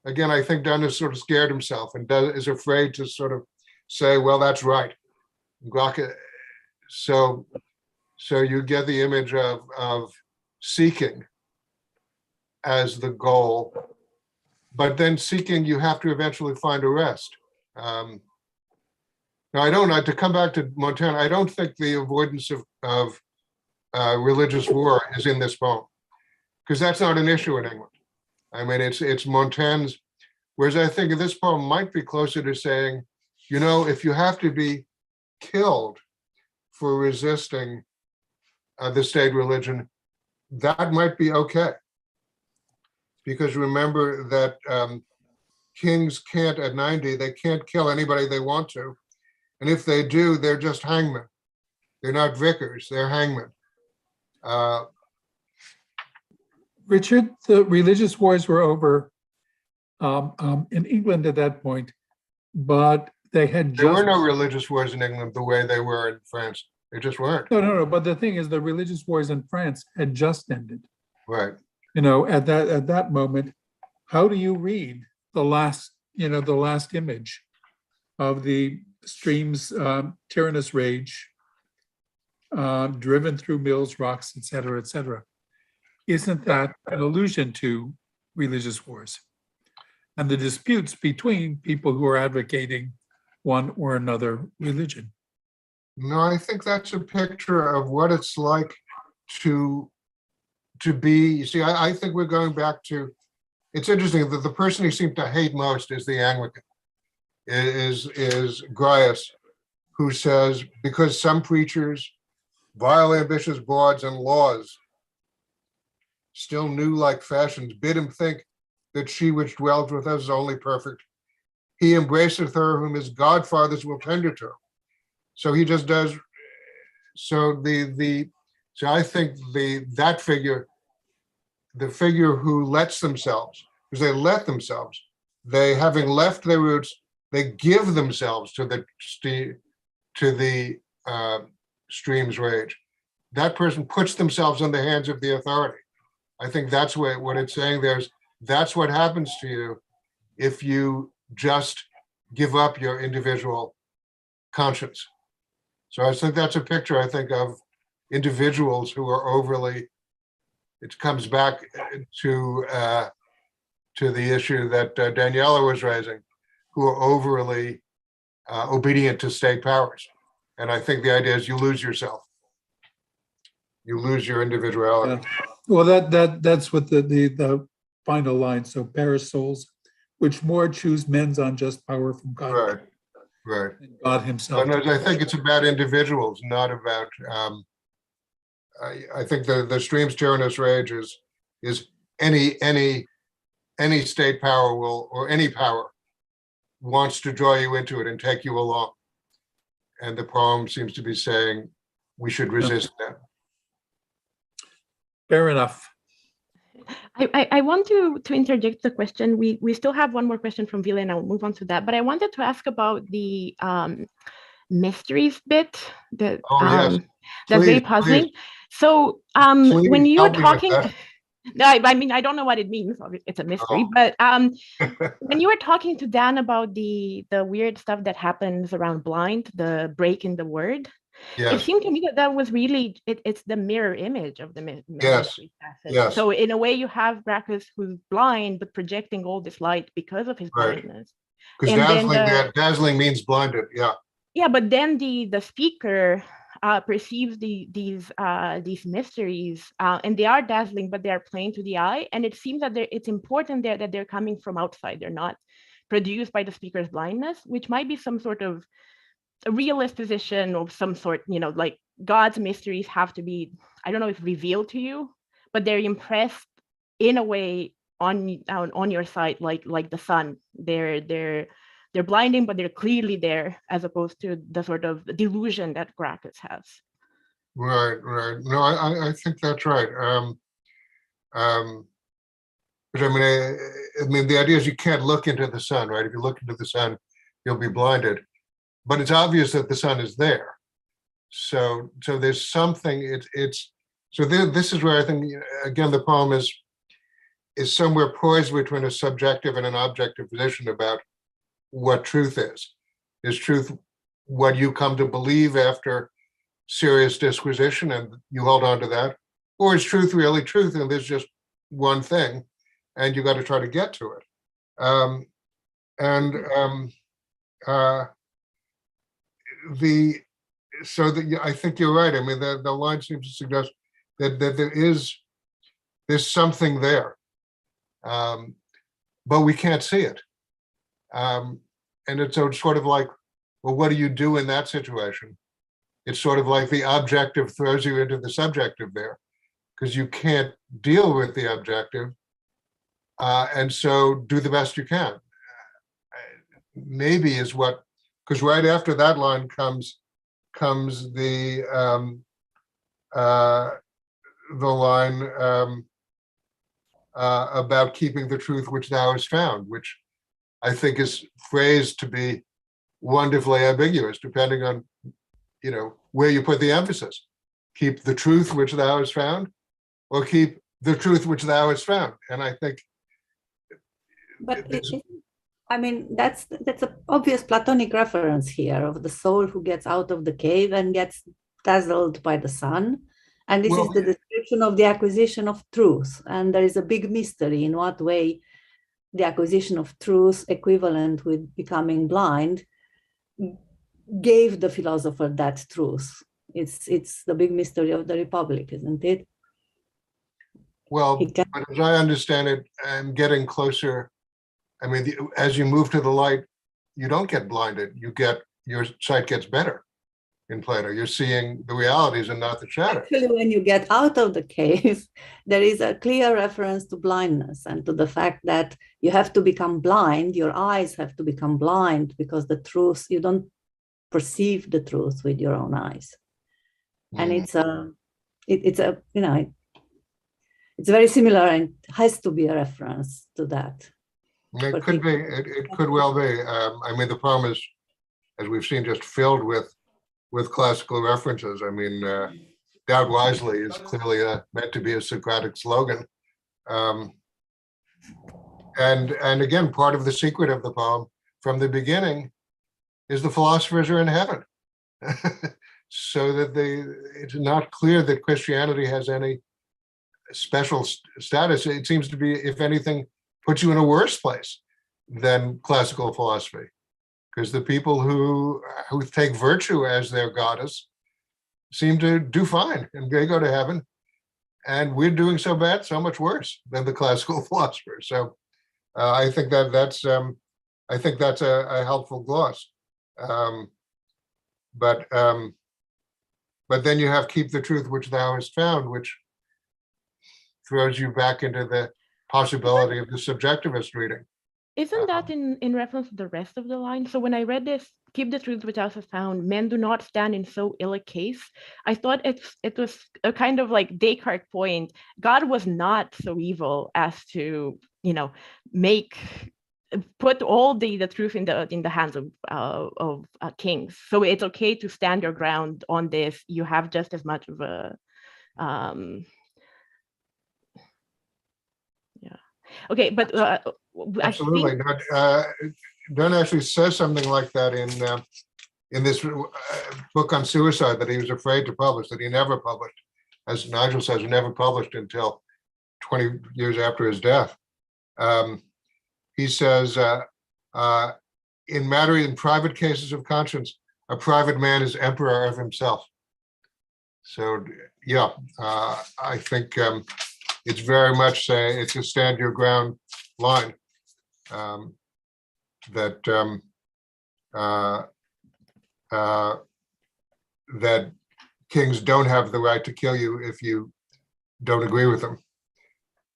again, I think Donne has sort of scared himself and is afraid to sort of say, well, that's right. So you get the image of seeking as the goal, but then seeking, you have to eventually find a rest. Now, to come back to Montaigne, I don't think the avoidance of religious war is in this poem, because that's not an issue in England. I mean, it's Montaigne's, whereas I think this poem might be closer to saying, you know, if you have to be killed for resisting the state religion, that might be okay. Because remember that kings can't, at 90, they can't kill anybody they want to. And if they do, they're just hangmen. They're not vicars, they're hangmen. Richard, the religious wars were over in England at that point, but they had just... There were no religious wars in England the way they were in France. They just weren't. No. But the thing is, the religious wars in France had just ended. Right. You know, at that moment, how do you read the last image of the stream's tyrannous rage, driven through mills, rocks, et cetera, et cetera? Isn't that an allusion to religious wars and the disputes between people who are advocating one or another religion? No, I think that's a picture of what it's like to be. You see, I think we're going back to, it's interesting that the person he seemed to hate most is the Anglican, is Grias, who says, because some preachers, vile ambitious bawds and laws, still new like fashions, bid him think that she which dwells with us is only perfect. He embraceth her whom his godfathers will tender to. So he just does. So so I think that figure, the figure who lets themselves, because they let themselves, they having left their roots, they give themselves to the stream's rage. That person puts themselves in the hands of the authority. I think that's what it's saying there is, that's what happens to you if you just give up your individual conscience. So I think that's a picture, I think, of individuals who are overly, it comes back to the issue that Daniela was raising, who are overly obedient to state powers. And I think the idea is you lose yourself. You lose your individuality. Well, that's what the final line. So perish souls, which more choose men's unjust power from God. Right, right. And God himself. But I think it's about individuals, not about, I think the stream's tyrannous rage is any state power will, or any power wants to draw you into it and take you along. And the poem seems to be saying we should resist that. Fair enough. I want to interject the question. We still have one more question from Vila, and I'll move on to that. But I wanted to ask about the mysteries bit that yes. that's very Please, puzzling. please. So Please when you were help me with talking, that. no, I mean, I don't know what it means. It's a mystery. But when you were talking to Dan about the weird stuff that happens around blind, the break in the word, it Yes, seemed to me that was really, it's the mirror image of the Yes, mystery passage. yes. So in a way, you have Gracchus who's blind, but projecting all this light because of his Right. blindness. because And then dazzling means blinded. Yeah, Yeah, but then the speaker perceives these mysteries, and they are dazzling, but they are plain to the eye. And it seems that it's important there that they're coming from outside. They're not produced by the speaker's blindness, which might be some sort of a realist position of some sort. Like God's mysteries have to be, I don't know if revealed to you, but they're impressed in a way on your side, like the sun. They're blinding, but they're clearly there, as opposed to the sort of delusion that Gracchus has. right. No, I think that's right. But I mean, the idea is you can't look into the sun, right? If you look into the sun, you'll be blinded. But it's obvious that the sun is there. So there's something. This is where I think again the poem is somewhere poised between a subjective and an objective position about what truth is. Is truth what you come to believe after serious disquisition and you hold on to that? Or is truth really truth and there's just one thing and you got to try to get to it? I think you're right. I mean, the line seems to suggest that there's something there, but we can't see it. And it's sort of like, well, what do you do in that situation? It's sort of like the objective throws you into the subjective there, because you can't deal with the objective, and so do the best you can. Maybe is what, because right after that line comes the line about keeping the truth which thou hast found, which I think is phrased to be wonderfully ambiguous, depending on, where you put the emphasis. Keep the truth which thou hast found, or keep the truth which thou hast found. And I think, but I mean, that's an obvious Platonic reference here of the soul who gets out of the cave and gets dazzled by the sun. And this is the description of the acquisition of truth. And there is a big mystery in what way the acquisition of truth, equivalent with becoming blind, gave the philosopher that truth. It's the big mystery of the Republic, isn't it? Well, but as I understand it, I'm getting closer. I mean, as you move to the light, you don't get blinded. Your sight gets better in Plato. You're seeing the realities and not the shadows. Actually, when you get out of the cave, there is a clear reference to blindness and to the fact that you have to become blind. Your eyes have to become blind because the truth, you don't perceive the truth with your own eyes. And it's very similar and has to be a reference to that. It could be. It could well be. I mean, the poem is, as we've seen, just filled with classical references. I mean, doubt wisely is clearly meant to be a Socratic slogan. And again, part of the secret of the poem from the beginning is the philosophers are in heaven. So that it's not clear that Christianity has any special status. It seems to be, if anything, puts you in a worse place than classical philosophy, because the people who take virtue as their goddess seem to do fine, and they go to heaven, and we're doing so bad, so much worse than the classical philosophers. So I think that's a helpful gloss. But then you have keep the truth which thou hast found, which throws you back into the possibility of the subjectivist reading. Isn't that in reference to the rest of the line? So when I read this, keep the truth which thou hast found, men do not stand in so ill a case. I thought it was a kind of like Descartes' point. God was not so evil as to, put all the truth in the hands of kings. So it's okay to stand your ground on this. You have just as much of a okay, but absolutely. Donne actually says something like that in this book on suicide that he was afraid to publish, that he never published. As Nigel says, he never published until 20 years after his death. He says, in private cases of conscience, a private man is emperor of himself. So yeah, I think it's very much it's a stand your ground line, that kings don't have the right to kill you if you don't agree with them,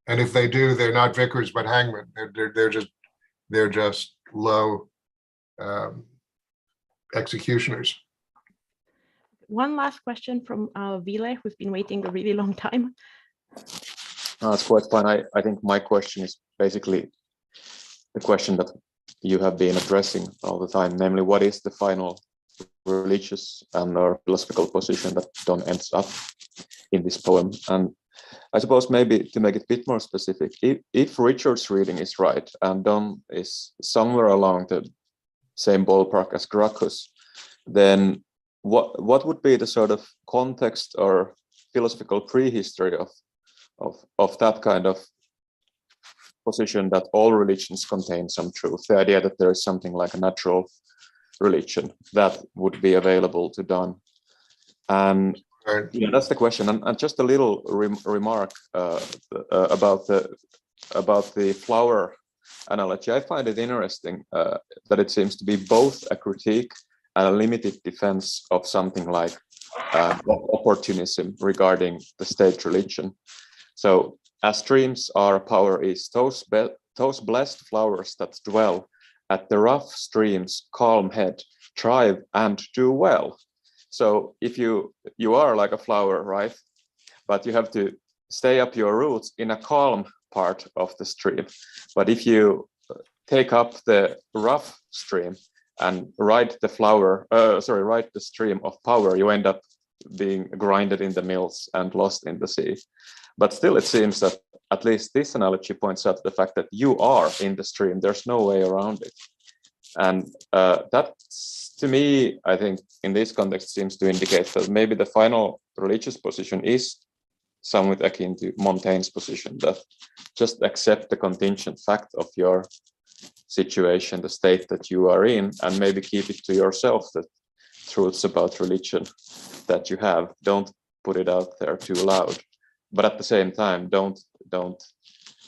and if they do, they're not vicars but hangmen. They're just low executioners. One last question from Vile, who's been waiting a really long time. That's quite fine. I think my question is basically the question that you have been addressing all the time, namely, what is the final religious and or philosophical position that Donne ends up in this poem? And I suppose maybe to make it a bit more specific, if Richard's reading is right and Donne is somewhere along the same ballpark as Gracchus, then what would be the sort of context or philosophical prehistory of that kind of position that all religions contain some truth, the idea that there is something like a natural religion that would be available to Donne? And that's the question. And just a little remark about the flower analogy. I find it interesting that it seems to be both a critique and a limited defense of something like opportunism regarding the state religion. So as streams are, power is, those blessed flowers that dwell at the rough stream's calm head thrive and do well. So if you are like a flower, right? But you have to stay up your roots in a calm part of the stream. But if you take up the rough stream and ride the stream of power, you end up being grinded in the mills and lost in the sea. But still, it seems that at least this analogy points out the fact that you are in the stream. There's no way around it. And that, to me, I think in this context seems to indicate that maybe the final religious position is somewhat akin to Montaigne's position, that just accept the contingent fact of your situation, the state that you are in, and maybe keep it to yourself, the truths about religion that you have. Don't put it out there too loud. But at the same time, don't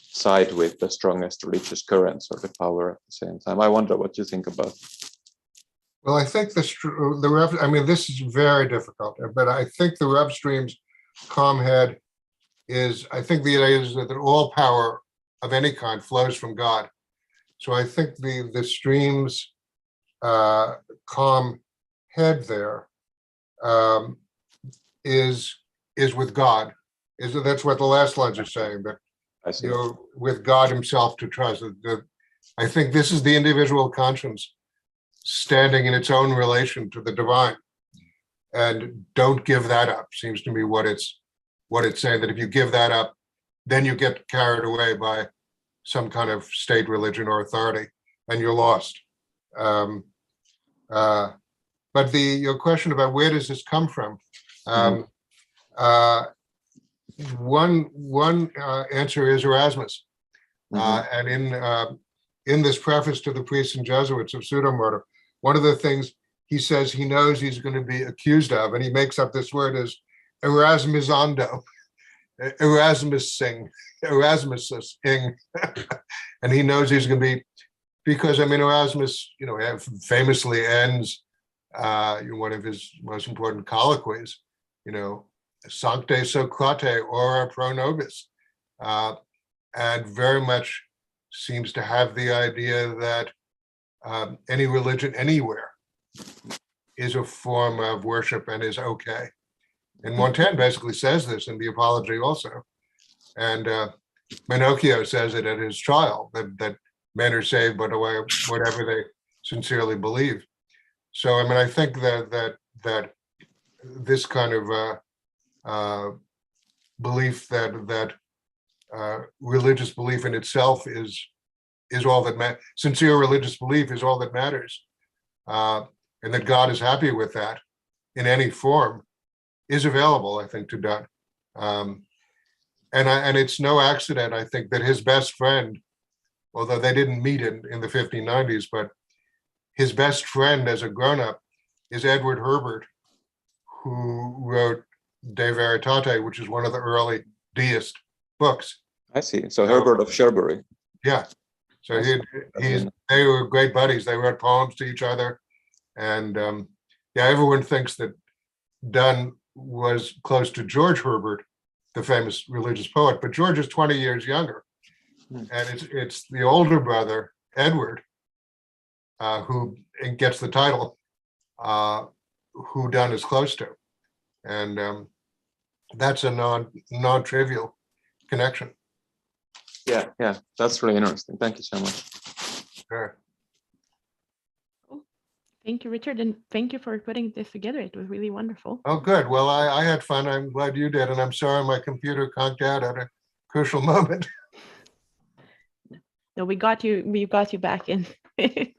side with the strongest religious currents or the power at the same time. I wonder what you think about. Well, I think this is very difficult, but I think the Rev Stream's calm head is, I think the idea is that all power of any kind flows from God. So I think the stream's calm head there is with God. That's what the last lines are saying, that you're with God himself to trust. I think this is the individual conscience standing in its own relation to the divine, and don't give that up, seems to me what it's saying, that if you give that up, then you get carried away by some kind of state religion or authority and you're lost. But your question about where does this come from? One answer is Erasmus. And in this preface to the Priests and Jesuits of Pseudomortar, one of the things he says he knows he's going to be accused of, and he makes up this word as Erasmusando, Erasmusing, and he knows he's going to be, because I mean Erasmus, famously ends one of his most important colloquies, Sancte Socrate ora pro nobis, and very much seems to have the idea that any religion anywhere is a form of worship and is okay. And Montaigne basically says this in the Apology also. And Menocchio says it at his trial, that men are saved by whatever they sincerely believe. So, I mean, I think that this kind of belief that religious belief in itself is all that matters, sincere religious belief is all that matters, and that God is happy with that in any form, is available, I think, to Donne. And it's no accident, I think, that his best friend, although they didn't meet in the 1590s, but his best friend as a grown-up is Edward Herbert, who wrote De Veritate, which is one of the early deist books. I see. So Herbert of Sherbury. Yeah. So they were great buddies. They wrote poems to each other. And everyone thinks that Donne was close to George Herbert, the famous religious poet, but George is 20 years younger. And it's the older brother, Edward, who gets the title, who Donne is close to. And that's a non-trivial connection. Yeah, that's really interesting. Thank you so much. Sure. Thank you, Richard, and thank you for putting this together. It was really wonderful. Oh, good. Well, I had fun. I'm glad you did, and I'm sorry my computer conked out at a crucial moment. No, we got you back in Good.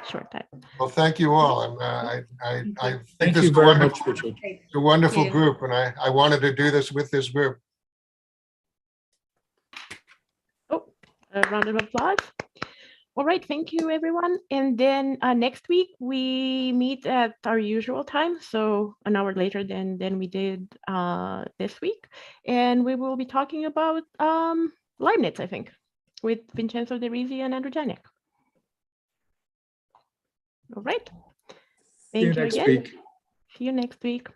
short time. Well, thank you all. And I think Thank this you is very much, Richard. a wonderful Thank you. group, and I wanted to do this with this group. Oh, a round of applause. All right, thank you, everyone. And then next week we meet at our usual time, so an hour later than we did this week, and we will be talking about Leibniz, I think, with Vincenzo De Risi and Andrew Janik. All right. See you Thank you next again. week. See you next week.